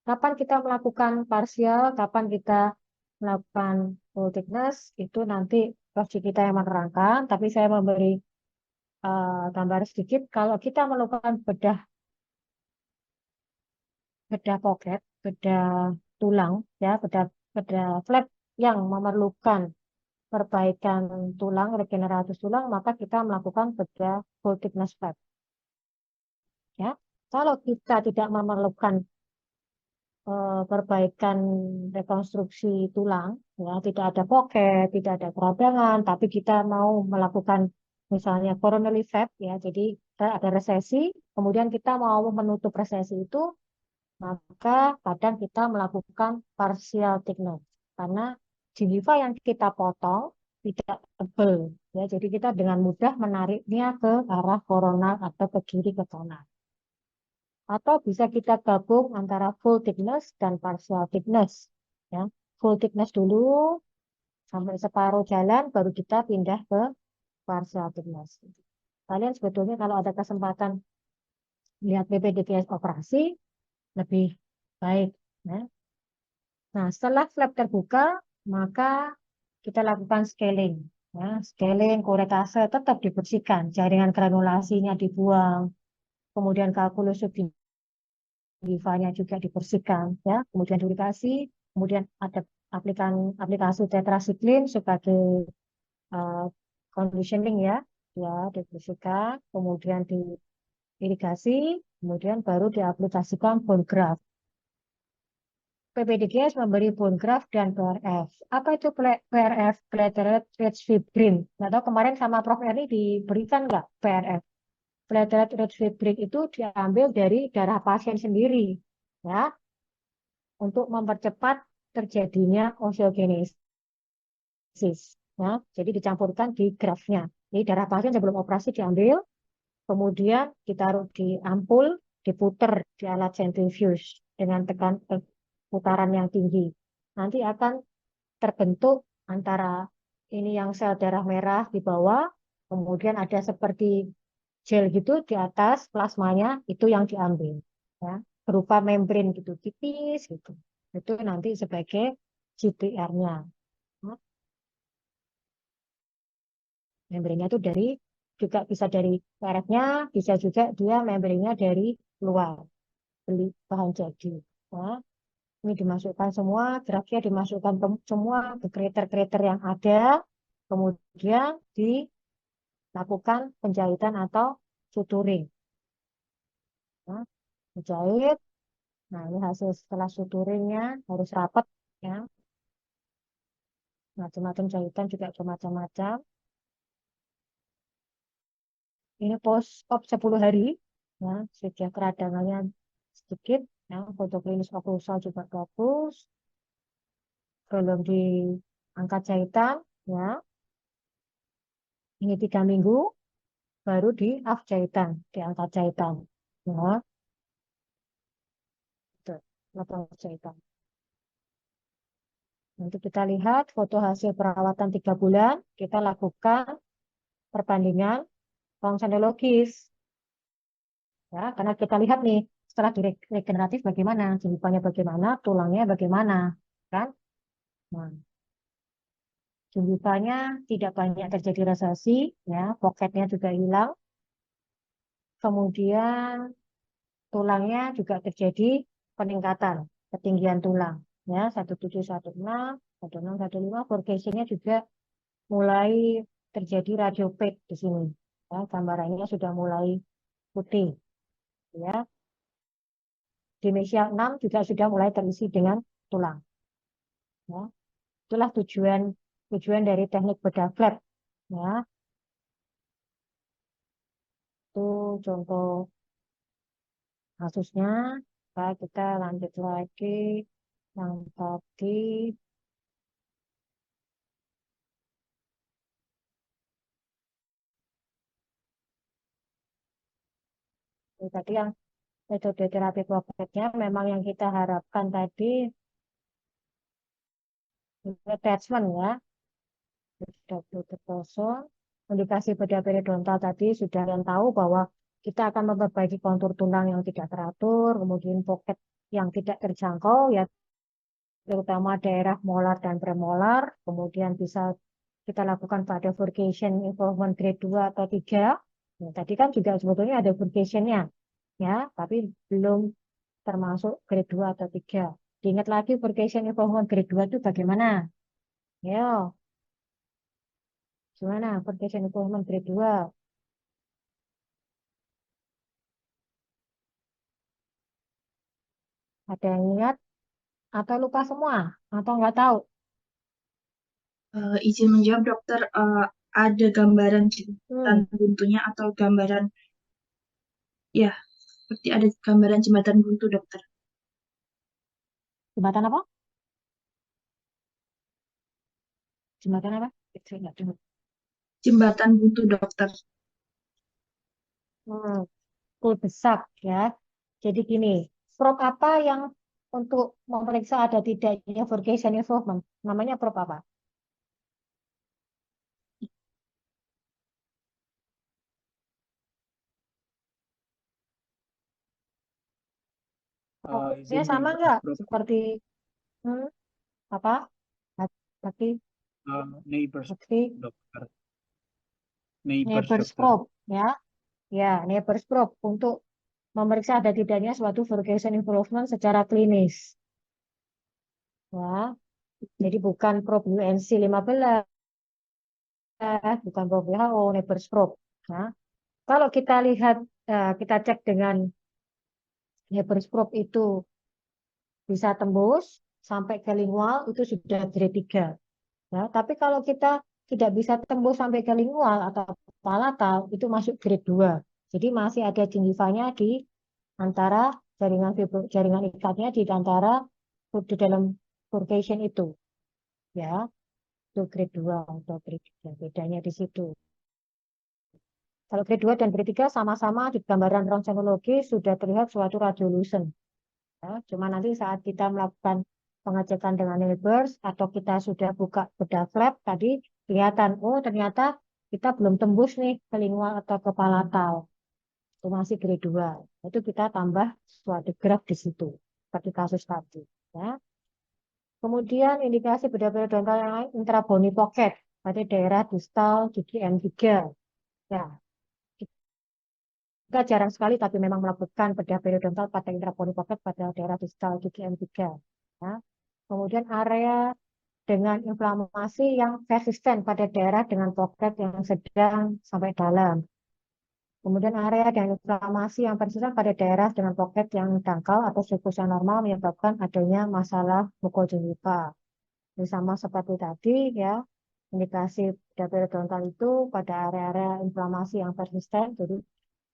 Kapan kita melakukan parsial, kapan kita melakukan full thickness, itu nanti proksi kita yang menerangkan, tapi saya memberi gambar sedikit. Kalau kita melakukan bedah pocket, bedah tulang, ya, bedah flap yang memerlukan perbaikan tulang, regeneratif tulang, maka kita melakukan bedah full thickness flap. Ya, kalau kita tidak memerlukan perbaikan rekonstruksi tulang, ya, tidak ada pocket, tidak ada peradangan, tapi kita mau melakukan misalnya coronary flap, ya, jadi ada resesi, kemudian kita mau menutup resesi itu, maka kadang kita melakukan partial thickness karena gingiva yang kita potong tidak tebal, ya, jadi kita dengan mudah menariknya ke arah koronal atau ke kiri ke kanan. Atau bisa kita gabung antara full thickness dan partial thickness. Ya. Full thickness dulu sampai separuh jalan, baru kita pindah ke partial thickness. Kalian sebetulnya kalau ada kesempatan lihat PPDKS operasi, lebih baik. Ya. Nah, setelah flap terbuka, maka kita lakukan scaling. Ya. Scaling, kuretase tetap dibersihkan, jaringan granulasinya dibuang, kemudian kalkulus gingivalnya juga dibersihkan, ya. Kemudian dikasih, kemudian ada aplikasi tetracycline sebagai conditioning ya, dibersihkan, kemudian diirigasi, kemudian baru diaplikasikan bone graft. PPDGS memberi bone graft dan PRF. Apa itu PRF? Platelet rich fibrin. Nggak tahu kemarin sama Prof. Erni diberikan nggak PRF? Platelet rich fibrin itu diambil dari darah pasien sendiri, ya, untuk mempercepat terjadinya osteogenesis. Ya, jadi dicampurkan di graftnya. Jadi darah pasien sebelum operasi diambil, kemudian ditaruh di ampul, diputer di alat centrifuge dengan putaran yang tinggi. Nanti akan terbentuk antara ini yang sel darah merah di bawah, kemudian ada seperti gel gitu di atas plasmanya, itu yang diambil, ya, berupa membran gitu tipis gitu. Itu nanti sebagai GPR-nya. Membrannya itu juga bisa dari PRF-nya, bisa juga dia membrannya dari luar, beli bahan jadi. Nah, ini dimasukkan semua, geraknya dimasukkan semua ke kreator-kreator yang ada, kemudian dilakukan penjahitan atau suturing. Nah, dijahit. Nah, ini hasil setelah suturingnya harus rapat, ya. Macam-macam jahitan juga macam-macam. Ini post op 10 hari, ya, sudah keradangannya sedikit, ya, foto klinis oklusal juga bagus, belum diangkat jahitan, ya. Ini 3 minggu, baru di off jahitan, diangkat jahitan, ya, itu, lepas jahitan. Nanti kita lihat foto hasil perawatan 3 bulan, kita lakukan perbandingan fungsionologis, ya, karena kita lihat nih setelah regeneratif bagaimana, jembipannya bagaimana, tulangnya bagaimana, kan? Nah, jembipannya tidak banyak terjadi resesi, ya, poketnya juga hilang, kemudian tulangnya juga terjadi peningkatan ketinggian tulang, ya, 1716, 1615, progresinya juga mulai terjadi radioped di sini, ya, gambarannya sudah mulai putih, ya. Di mesial 6 juga sudah mulai terisi dengan tulang. Ya. Itulah tujuan dari teknik bedah flat. Ya. Itu contoh kasusnya. Nah, kita lanjut lagi yang tadi. Tadi yang metode terapi pocketnya memang yang kita harapkan tadi attachment, ya. Sudah tutup kosong. Indikasi bedah periodontal tadi sudah yang tahu bahwa kita akan memperbaiki kontur tulang yang tidak teratur, kemudian pocket yang tidak terjangkau, ya, terutama daerah molar dan premolar, kemudian bisa kita lakukan pada furcation involvement grade 2 atau 3. Nah, tadi kan juga sebetulnya ada furcationnya, ya, tapi belum termasuk grade 2 atau 3. Diingat lagi furcation involvement grade 2 itu bagaimana? Ya, gimana furcation involvement grade 2? Ada yang ingat atau lupa semua atau nggak tahu? Izin menjawab dokter, ada gambaran jembatan Hmm, buntunya atau gambaran, ya, seperti ada gambaran jembatan buntu dokter. jembatan apa? Jembatan apa? Saya nggak dengar. Jembatan buntu dokter. Hmm, besak, ya. Jadi gini, probe apa yang untuk memeriksa ada tidaknya furcation involvement? Namanya probe apa? Probe-nya Izin sama dibahas nggak? Prof. Seperti hmm, apa? Bakti, Neighbors bakti, dokter. Neighbors Neighbors dokter. probe, ya. Ya, Neighbors probe untuk memeriksa ada tidaknya suatu furcation involvement secara klinis. Ya, jadi bukan probe UNC 15, bukan WHO, neighbors probe. Nah, kalau kita lihat, kita cek dengan neighbors probe itu bisa tembus sampai ke lingual, itu sudah grade 3. Ya, tapi kalau kita tidak bisa tembus sampai ke lingual atau palatal, itu masuk grade 2. Jadi masih ada gengivanya di antara jaringan ikatnya di antara di dalam purcation itu. Ya, itu grade 2 atau grade 3. Bedanya di situ. Kalau grade 2 dan grade 3 sama-sama di gambaran ronsenologi sudah terlihat suatu radiolucent. Ya, cuma nanti saat kita melakukan pengecekan dengan neighbors atau kita sudah buka bedah flap tadi kelihatan, oh ternyata kita belum tembus nih ke lingual atau ke palatal. Itu masih grade 2. Itu kita tambah suatu graf di situ seperti kasus tadi. Ya. Kemudian indikasi bedah periodontal yang lain intrabony pocket pada daerah distal gigi M3. Ya, kita jarang sekali tapi memang melakukan bedah periodontal pada intrabony pocket pada daerah distal gigi M3. Ya. Kemudian area dengan inflamasi yang persisten pada daerah dengan pocket yang sedang sampai dalam. Kemudian area dengan inflamasi yang persisten pada daerah dengan pocket yang dangkal atau siklus yang normal menyebabkan adanya masalah mukogengiva. Ini sama seperti tadi ya, indikasi periodontal itu pada area-area inflamasi yang persisten, jadi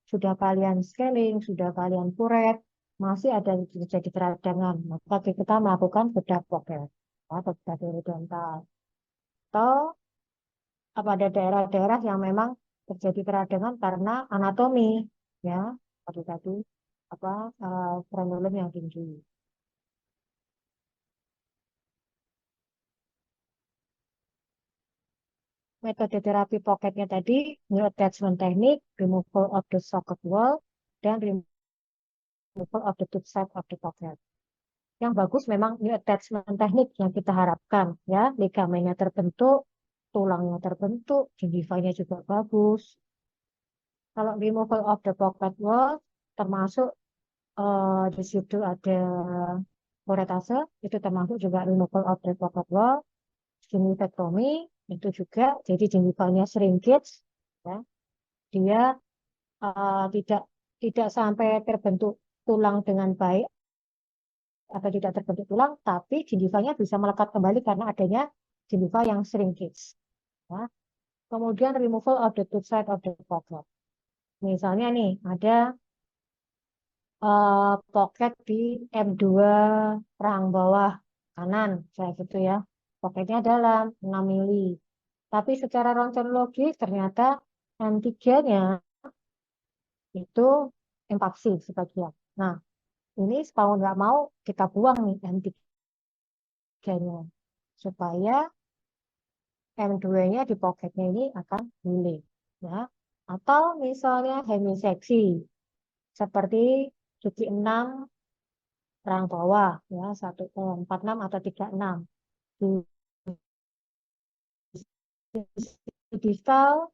sudah kalian scaling, sudah kalian puret, masih ada terjadi peradangan, maka kita melakukan bedah pocket atau bedah periodontal. Atau pada daerah-daerah yang memang terjadi peradangan karena anatomi, ya, seperti tadi apa frenulum yang tinggi. Metode terapi pocketnya tadi, new attachment technique, removal of the socket wall, dan removal of the tooth side of the pocket. Yang bagus memang new attachment technique yang kita harapkan, ya, ligamennya terbentuk, tulangnya terbentuk, gengivanya juga bagus. Kalau removal of the pocket wall, termasuk di situ ada koretase, itu termasuk juga removal of the pocket wall, gingiviectomy, itu juga, jadi gengivanya shrinkage, ya, dia tidak tidak sampai terbentuk tulang dengan baik atau tidak terbentuk tulang, tapi gengivanya bisa melekat kembali karena adanya gingiva yang shrinkage. Ya. Kemudian removal of the tooth side of the pocket. Misalnya nih ada pocket di M2 rahang bawah kanan, saya gitu ya. Pocketnya dalam 6 mili. Tapi secara ronsenologi ternyata M3-nya itu impaksi sebagian. Nah, ini mau nggak mau kita buang nih M3-nya. Supaya M2-nya di pocketnya ini akan milih. Ya. Atau misalnya hemiseksi. Seperti gigi 6 rahang bawah. Ya, 46 atau 36. Di distal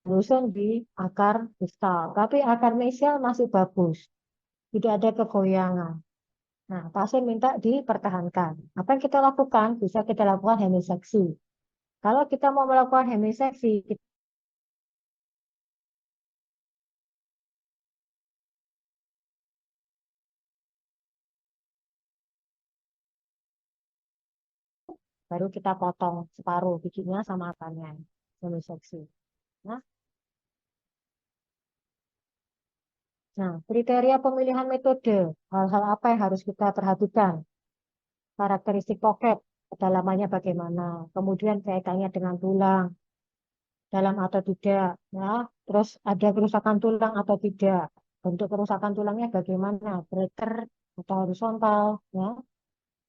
lusun di akar distal, tapi akar mesial masih bagus, tidak ada kegoyangan. Nah, pasien minta dipertahankan. Apa yang kita lakukan? Bisa kita lakukan hemiseksi. Kalau kita mau melakukan hemiseksi, baru kita potong separuh giginya sama akarnya, hemiseksi. Nah, kriteria pemilihan metode, hal-hal apa yang harus kita perhatikan? Karakteristik pocket, kedalamannya bagaimana, kemudian kaitannya dengan tulang, dalam atau tidak, ya. Terus ada kerusakan tulang atau tidak, bentuk kerusakan tulangnya bagaimana, breaker atau horizontal, ya.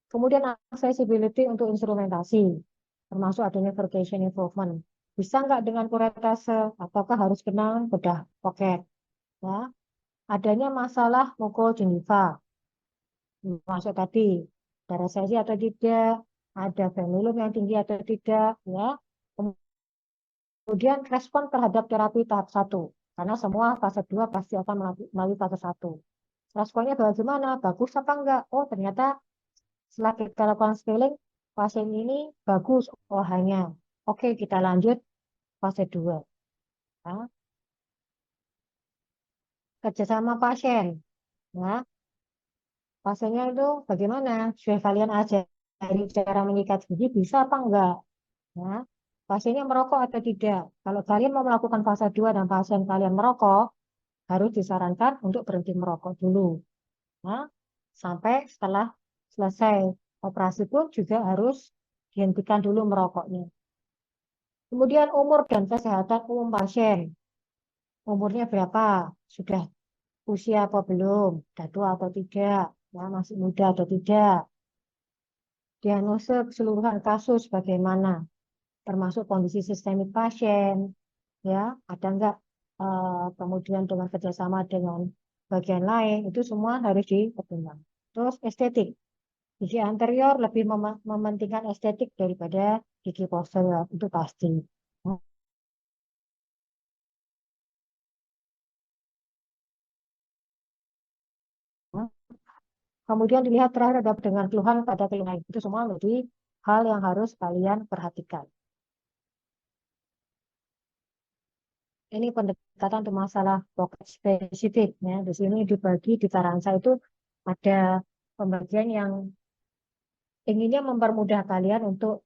Kemudian accessibility untuk instrumentasi, termasuk adanya vercation improvement. Bisa nggak dengan kuretase, ataukah harus dengan bedah pocket, ya. Adanya masalah mukogengiva, masuk tadi, darah sesi atau tidak, ada frenulum yang tinggi atau tidak, ya. Kemudian respon terhadap terapi tahap 1, karena semua fase 2 pasti akan melalui fase 1. Responnya bagaimana? Bagus apa enggak? Oh, ternyata setelah kita lakukan scaling, pasien ini bagus OH-nya. Oke, kita lanjut fase 2. Ya. Kerjasama pasien. Ya. Pasiennya itu bagaimana? Sudah kalian ajari cara menyikat gigi, bisa apa enggak? Ya. Pasiennya merokok atau tidak? Kalau kalian mau melakukan fase 2 dan pasien kalian merokok, harus disarankan untuk berhenti merokok dulu. Ya. Sampai setelah selesai operasi pun juga harus dihentikan dulu merokoknya. Kemudian umur dan kesehatan umum pasien. Umurnya berapa? Sudah usia apa belum? Sudah tua atau tidak? Ya, masih muda atau tidak? Diagnosa keseluruhan kasus bagaimana? Termasuk kondisi sistemik pasien, ya, ada enggak kemudian dengan kerjasama dengan bagian lain, itu semua harus dipertimbangkan. Terus estetik. Gigi anterior lebih mementingkan estetik daripada gigi posterior, itu pasti. Kemudian dilihat terakhir ada dengan keluhan pada keluhan. Itu semua menjadi hal yang harus kalian perhatikan. Ini pendekatan untuk masalah pocket spesifik. Ya. Di sini dibagi di Karansa itu ada pembagian yang inginnya mempermudah kalian untuk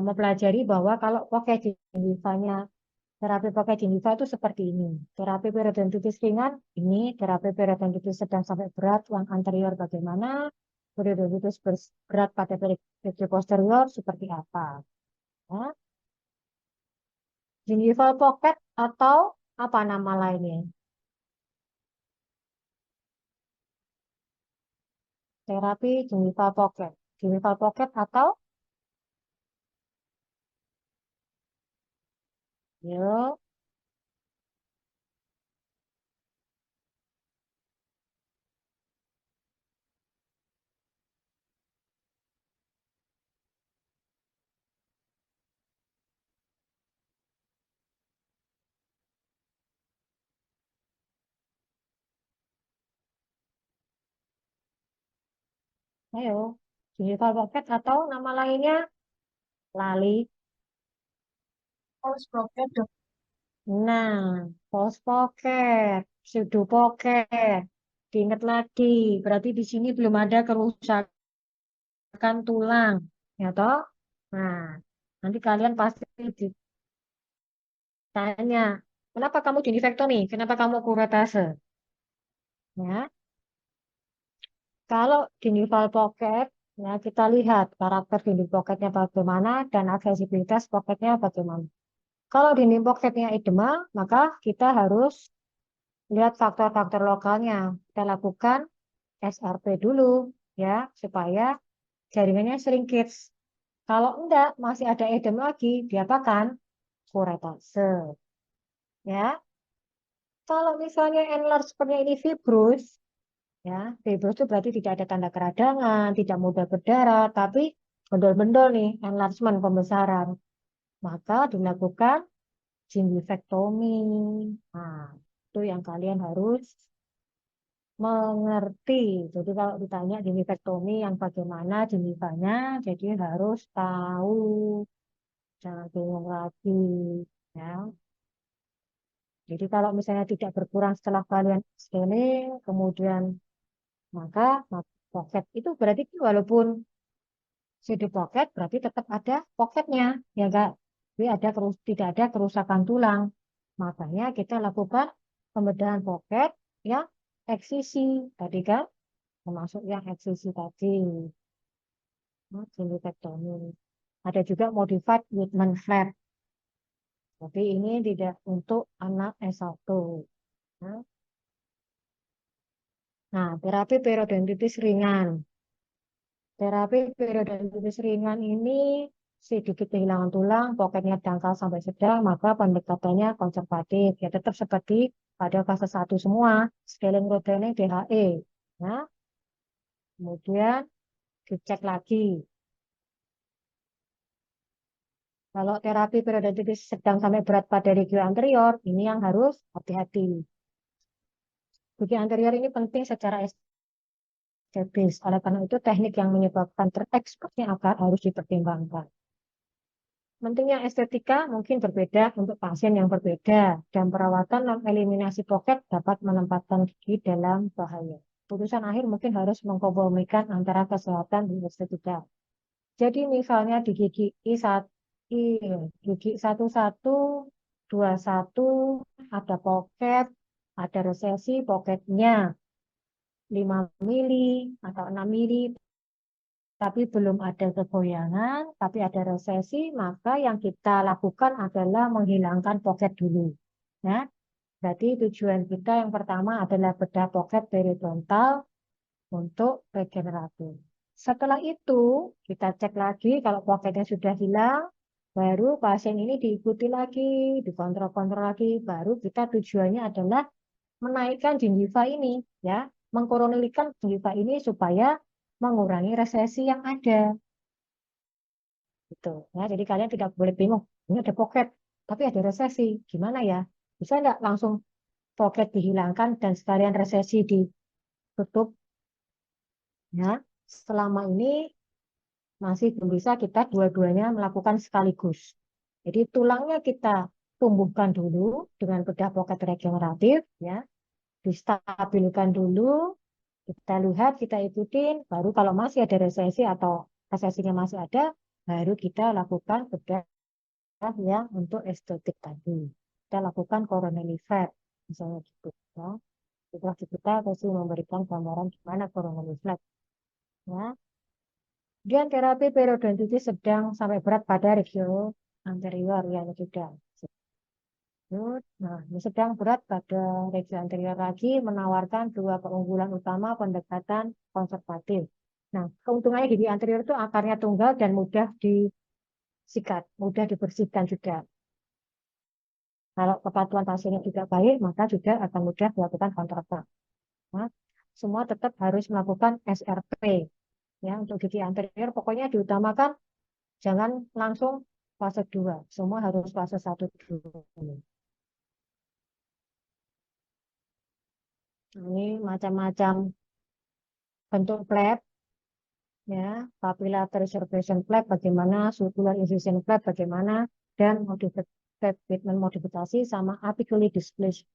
mempelajari bahwa kalau pocket gingiva-nya terapi pakai gingiva itu seperti ini. Terapi periodontitis ringan, ini. Terapi periodontitis sedang sampai berat, yang anterior bagaimana. Periodontitis berat pada periodik posterior seperti apa. Ya. Gingival pocket atau apa nama lainnya? Terapi gingival pocket. Gingival pocket atau? Yuk. Ayo. Gingival pocket atau nama lainnya? Lali. Post pocket, Dok. Nah, post pocket, pseudo pocket. Diingat lagi, berarti di sini belum ada kerusakan tulang, ya toh? Nah, nanti kalian pasti ditanya, kenapa kamu gingitektomi? Kenapa kamu kuretase? Ya, kalau gingival pocket, ya kita lihat karakter gingival pocketnya bagaimana dan aksesibilitas pocketnya bagaimana. Kalau gingival pocketnya edema, maka kita harus lihat faktor-faktor lokalnya. Kita lakukan SRP dulu, ya, supaya jaringannya shrinkage. Kalau enggak, masih ada edem lagi, diapakan? Kuretase. Ya, kalau misalnya enlargementnya ini fibrous, ya, fibrous itu berarti tidak ada tanda keradangan, tidak mudah berdarah, tapi bendol-bendol nih, enlargement pembesaran. Maka dilakukan gingivektomi. Nah, itu yang kalian harus mengerti. Jadi kalau ditanya gingivektomi yang bagaimana gingivanya, jadi harus tahu. Jangan bingung lagi. Ya. Jadi kalau misalnya tidak berkurang setelah kalian scaling, kemudian maka pocket itu berarti walaupun CD pocket berarti tetap ada pocketnya, ya enggak? Jadi tidak ada kerusakan tulang. Makanya kita lakukan pembedahan pocket yang eksisi tadi kan, termasuk yang eksisi tadi. Nah, gingitektomi. Ada juga modified Whitman flap. Tapi ini tidak untuk anak S1. Nah, terapi periodontitis ringan. Terapi periodontitis ringan ini sedikit kehilangan tulang, pokoknya dangkal sampai sedang, maka pendekatannya konservatif. Ya tetap seperti pada fase 1 semua, scaling rotating DHE. Ya. Kemudian dicek lagi. Kalau terapi periodontitis sedang sampai berat pada regio anterior, ini yang harus hati-hati. Regio anterior ini penting secara estetis. Oleh karena itu, teknik yang menyebabkan tereksposnya akar harus dipertimbangkan. Pentingnya estetika mungkin berbeda untuk pasien yang berbeda, dan perawatan non eliminasi pocket dapat menempatkan gigi dalam bahaya. Putusan akhir mungkin harus mengkompromikan antara kesehatan dan estetika. Jadi misalnya di gigi gigi 1121 ada pocket, ada resesi pocketnya 5 mili atau 6 mili, tapi belum ada kegoyangan, tapi ada resesi, maka yang kita lakukan adalah menghilangkan pocket dulu. Ya, berarti tujuan kita yang pertama adalah bedah pocket periodontal untuk regeneratif. Setelah itu, kita cek lagi kalau pocketnya sudah hilang, baru pasien ini diikuti lagi, dikontrol-kontrol lagi, baru kita tujuannya adalah menaikkan gingiva ini, ya, mengkoronilikan gingiva ini supaya mengurangi resesi yang ada. Gitu. Ya, jadi kalian tidak boleh bingung, ini ada pocket, tapi ada resesi, gimana ya? Bisa nggak langsung pocket dihilangkan dan sekalian resesi ditutup? Ya, selama ini masih belum bisa kita dua-duanya melakukan sekaligus. Jadi tulangnya kita tumbuhkan dulu dengan bedah pocket regeneratif, ya, distabilkan dulu, kita lihat, kita ikutin, baru kalau masih ada resesi atau resesinya masih ada, baru kita lakukan bedah yang untuk estetik tadi. Kita lakukan coronary flap, misalnya gitu. Ya. Setelah kita pasti memberikan gambaran gimana coronary flap. Ya. Kemudian terapi periodontitis sedang sampai berat pada regio anterior, yang sudah. Nah, ini sedang berat pada regio anterior lagi menawarkan dua keunggulan utama pendekatan konservatif. Nah, keuntungannya gigi anterior itu akarnya tunggal dan mudah disikat, mudah dibersihkan juga. Kalau kepatuhan pasiennya tidak baik, maka juga akan mudah dilakukan kontraplan. Nah, semua tetap harus melakukan SRP. Ya, untuk gigi anterior pokoknya diutamakan jangan langsung fase 2. Semua harus fase 1 dulu. Ini macam-macam bentuk flap, ya, papilla preservation flap bagaimana, sulcular incision flap bagaimana, dan treatment modifikasi sama apically displaced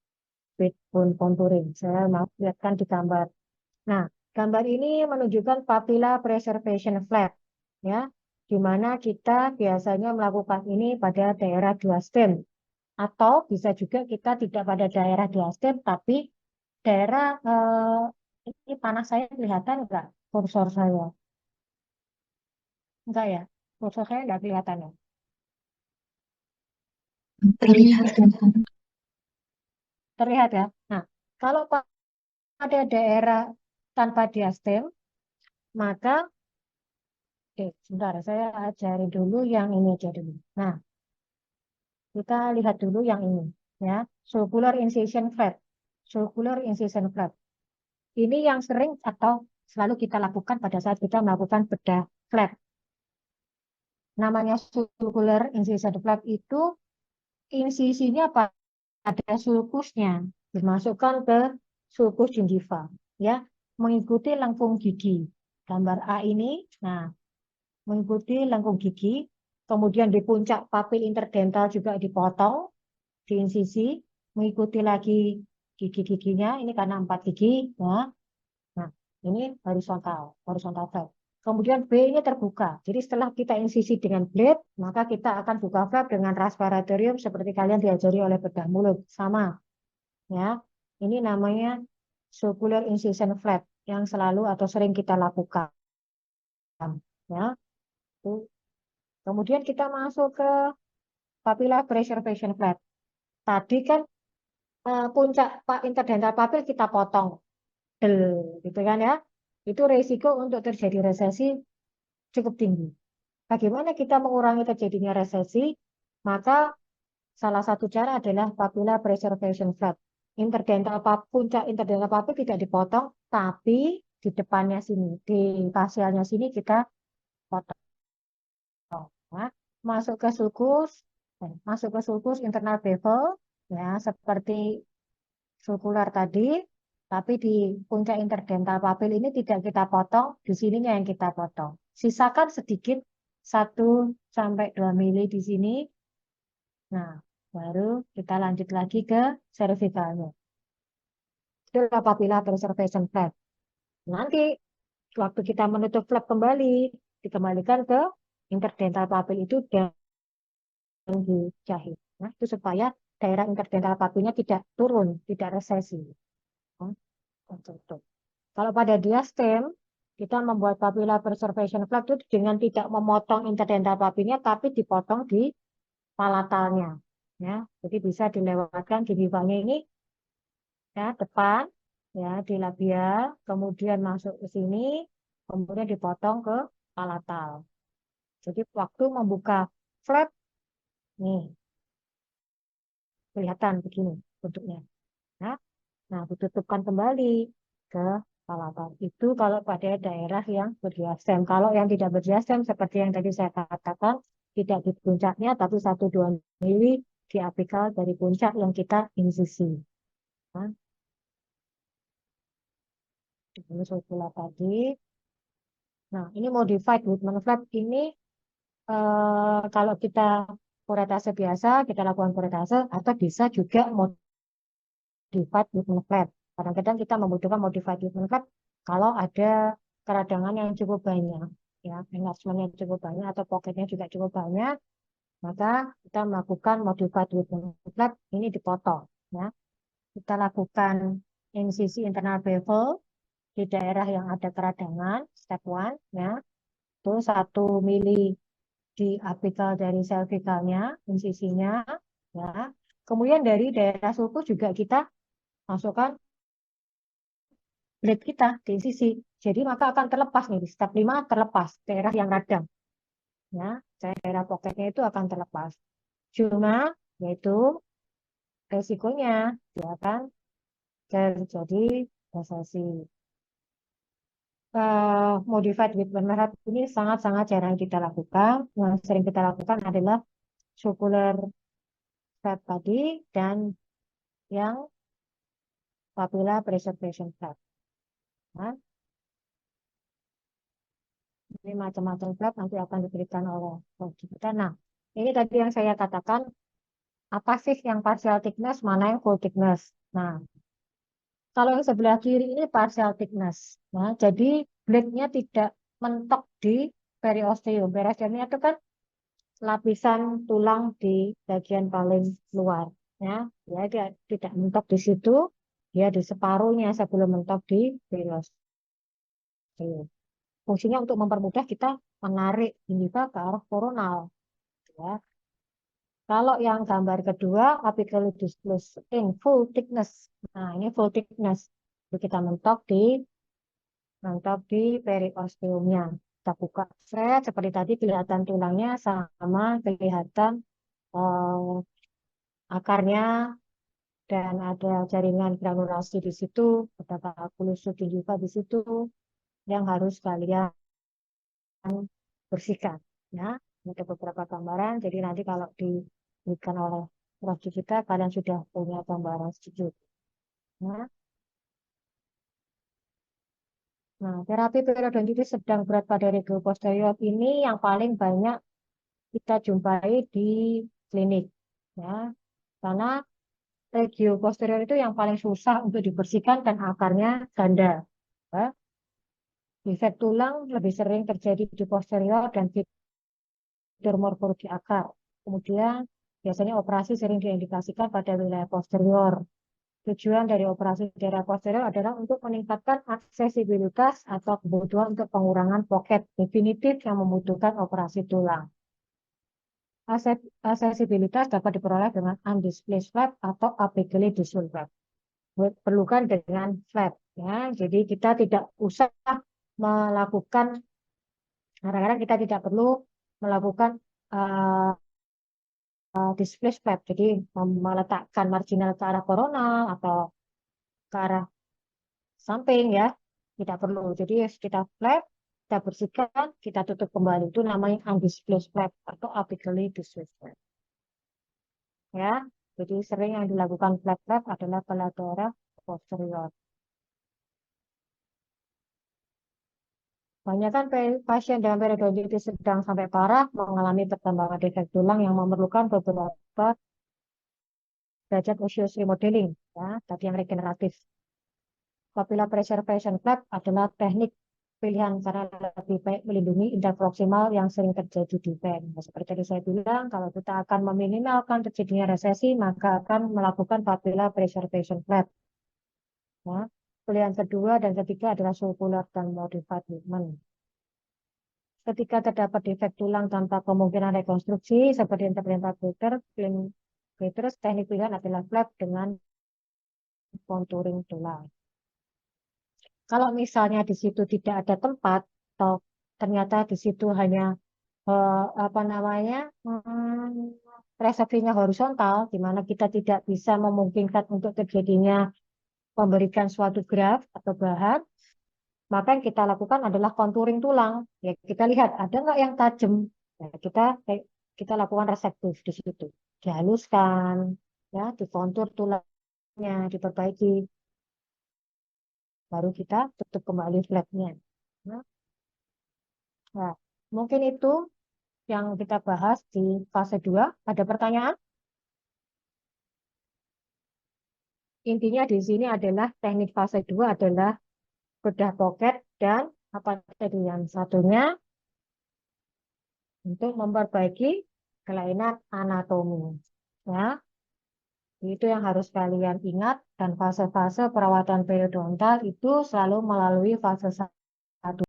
with bone contouring. Saya mau lihatkan di gambar. Nah, gambar ini menunjukkan papilla preservation flap, ya, di mana kita biasanya melakukan ini pada daerah duastem, atau bisa juga kita tidak pada daerah duastem, tapi daerah ini panas saya kelihatan enggak kursor saya? Enggak ya? Kursor saya enggak kelihatan ya? Terlihat. Terlihat ya? Nah, kalau pada daerah tanpa diastem, maka sebentar, saya ajarin dulu yang ini aja dulu. Nah, kita lihat dulu yang ini, ya, sulcular incision flap. Sulcular incision flap. Ini yang sering atau selalu kita lakukan pada saat kita melakukan bedah flap. Namanya sulcular incision flap itu insisinya pada sulkusnya, dimasukkan ke sulkus gingiva, ya, mengikuti lengkung gigi. Gambar A ini, nah, mengikuti lengkung gigi, kemudian di puncak papil interdental juga dipotong, di insisi, mengikuti lagi gigi-giginya, ini karena 4 gigi, ya. Nah, ini horizontal flap. Kemudian B ini terbuka. Jadi setelah kita insisi dengan blade, maka kita akan buka flap dengan respiratorium seperti kalian diajari oleh bedah mulut. Sama. Ya. Ini namanya sulcular incision flap yang selalu atau sering kita lakukan. Ya. Kemudian kita masuk ke papilla preservation flap. Tadi kan puncak interdental papil kita potong. Gitu kan ya. Itu resiko untuk terjadi resesi cukup tinggi. Bagaimana kita mengurangi terjadinya resesi? Maka salah satu cara adalah papilla preservation flap. Puncak interdental papil tidak dipotong, tapi di depannya sini, di fasialnya sini kita potong. Nah, masuk ke sulcus internal bevel, ya, seperti sulcular tadi, tapi di puncak interdental papil ini tidak kita potong, di sininya yang kita potong. Sisakan sedikit 1 sampai 2 mili di sini. Nah, baru kita lanjut lagi ke cervicalnya. Itu papilla preservation flap. Nanti waktu kita menutup flap kembali, dikembalikan ke interdental papil itu dan dijahit. Nah, itu supaya daerah interdental papilnya tidak turun, tidak resesi. Nah, tutup. Kalau pada diastem, kita membuat papilla preservation flap itu dengan tidak memotong interdental papilnya, tapi dipotong di palatalnya. Ya, jadi bisa dilewatkan gingivalnya ini ya depan, ya di labial, kemudian masuk ke sini, kemudian dipotong ke palatal. Jadi waktu membuka flap, nih kelihatan begini bentuknya. Ya. Nah, ditutupkan kembali ke palatal. Itu kalau pada daerah yang berdiastem. Kalau yang tidak berdiastem, seperti yang tadi saya katakan, tidak di puncaknya, tapi 1-2 mili di apikal dari puncak yang kita insisi. Nah, ini sopula tadi. Nah, ini modified Whitman flap ini kalau kita kuretase biasa, kita lakukan kuretase, atau bisa juga modified Whitman flap. Kadang-kadang kita membutuhkan modified Whitman flap kalau ada keradangan yang cukup banyak, ya, enlargement yang cukup banyak atau pocketnya juga cukup banyak, maka kita melakukan modified Whitman flap ini dipotong, ya. Kita lakukan insisi internal bevel di daerah yang ada keradangan, step 1, ya, itu 1 mili di apikal dari cervicalnya, insisinya, ya. Kemudian dari daerah sulcus juga kita masukkan blade kita di insisi. Jadi maka akan terlepas nih di step 5 terlepas daerah yang radang, ya. Daerah pocketnya itu akan terlepas. Cuma yaitu resikonya dia akan terjadi resesi. Modified Whitman flap ini sangat-sangat jarang kita lakukan. Yang sering kita lakukan adalah circular flap tadi dan yang papilla preservation flap. Nah, ini macam-macam flap nanti akan diberikan oleh kita. Nah, ini tadi yang saya katakan, apa sih yang partial thickness, mana yang full thickness. Nah, kalau yang sebelah kiri ini partial thickness. Nah, jadi blade-nya tidak mentok di periosteum. Periosteumnya itu kan lapisan tulang di bagian paling luar, ya. Dia tidak mentok di situ, dia di separuhnya sebelum mentok di periosteum. Fungsinya untuk mempermudah kita menarik gingiva ke arah koronal, ya. Kalau yang gambar kedua, apically disclosed in full thickness. Nah, ini full thickness. Jadi kita mentok di periosteumnya. Kita buka thread, seperti tadi kelihatan tulangnya sama kelihatan akarnya, dan ada jaringan granulasi di situ, ada kalkulus gingiva di situ yang harus kalian bersihkan, ya. Ada beberapa gambaran, jadi nanti kalau diberikan oleh prof kita, kalian sudah punya gambaran sedikit. Nah, terapi periodontitis sedang berat pada regio posterior ini yang paling banyak kita jumpai di klinik, ya, karena regio posterior itu yang paling susah untuk dibersihkan dan akarnya ganda. Ya. Defek tulang lebih sering terjadi di posterior dan fitur morfologi di akar. Kemudian biasanya operasi sering diindikasikan pada wilayah posterior. Tujuan dari operasi daerah posterior adalah untuk meningkatkan aksesibilitas atau kebutuhan untuk pengurangan pocket definitif yang membutuhkan operasi tulang. Aksesibilitas dapat diperoleh dengan undisplaced flap atau apically distal flap. Perlukan dengan flap, ya. Jadi kita tidak usah melakukan, kadang-kadang kita tidak perlu melakukan displaced flap, jadi meletakkan marginal ke arah koronal atau ke arah samping, ya, tidak perlu. Jadi kita flap, kita bersihkan, kita tutup kembali, itu namanya undisplaced flap atau apically distal flap, ya. Jadi sering yang dilakukan flap adalah pada daerah posterior. Kebanyakan pasien dengan periodontitis sedang sampai parah mengalami pertambahan defek tulang yang memerlukan beberapa derajat osseous remodeling, ya, tadi yang regeneratif. Papilla preservation flap adalah teknik pilihan karena lebih baik melindungi interproximal yang sering terjadi di pen. Nah, seperti tadi saya bilang, kalau kita akan meminimalkan terjadinya resesi, maka akan melakukan papilla preservation flap. Ya. Pilihan kedua dan ketiga adalah sulcular dan modified movement. Ketika terdapat defek tulang tanpa kemungkinan rekonstruksi, seperti yang terperintah Peters, teknik pilihan adalah flap dengan contouring tulang. Kalau misalnya di situ tidak ada tempat, atau ternyata di situ hanya apa namanya reseksinya horizontal, di mana kita tidak bisa memungkinkan untuk terjadinya memberikan suatu graf atau bahan, maka yang kita lakukan adalah contouring tulang. Ya, kita lihat ada nggak yang tajam. Ya, kita lakukan resektif di situ, dihaluskan, ya, dikontur tulangnya, diperbaiki, baru kita tutup kembali flapnya. Nah, mungkin itu yang kita bahas di fase 2. Ada pertanyaan? Intinya di sini adalah teknik fase 2 adalah bedah pocket dan apa tadi yang satunya untuk memperbaiki kelainan anatomi. Ya, itu yang harus kalian ingat, dan fase-fase perawatan periodontal itu selalu melalui fase 1.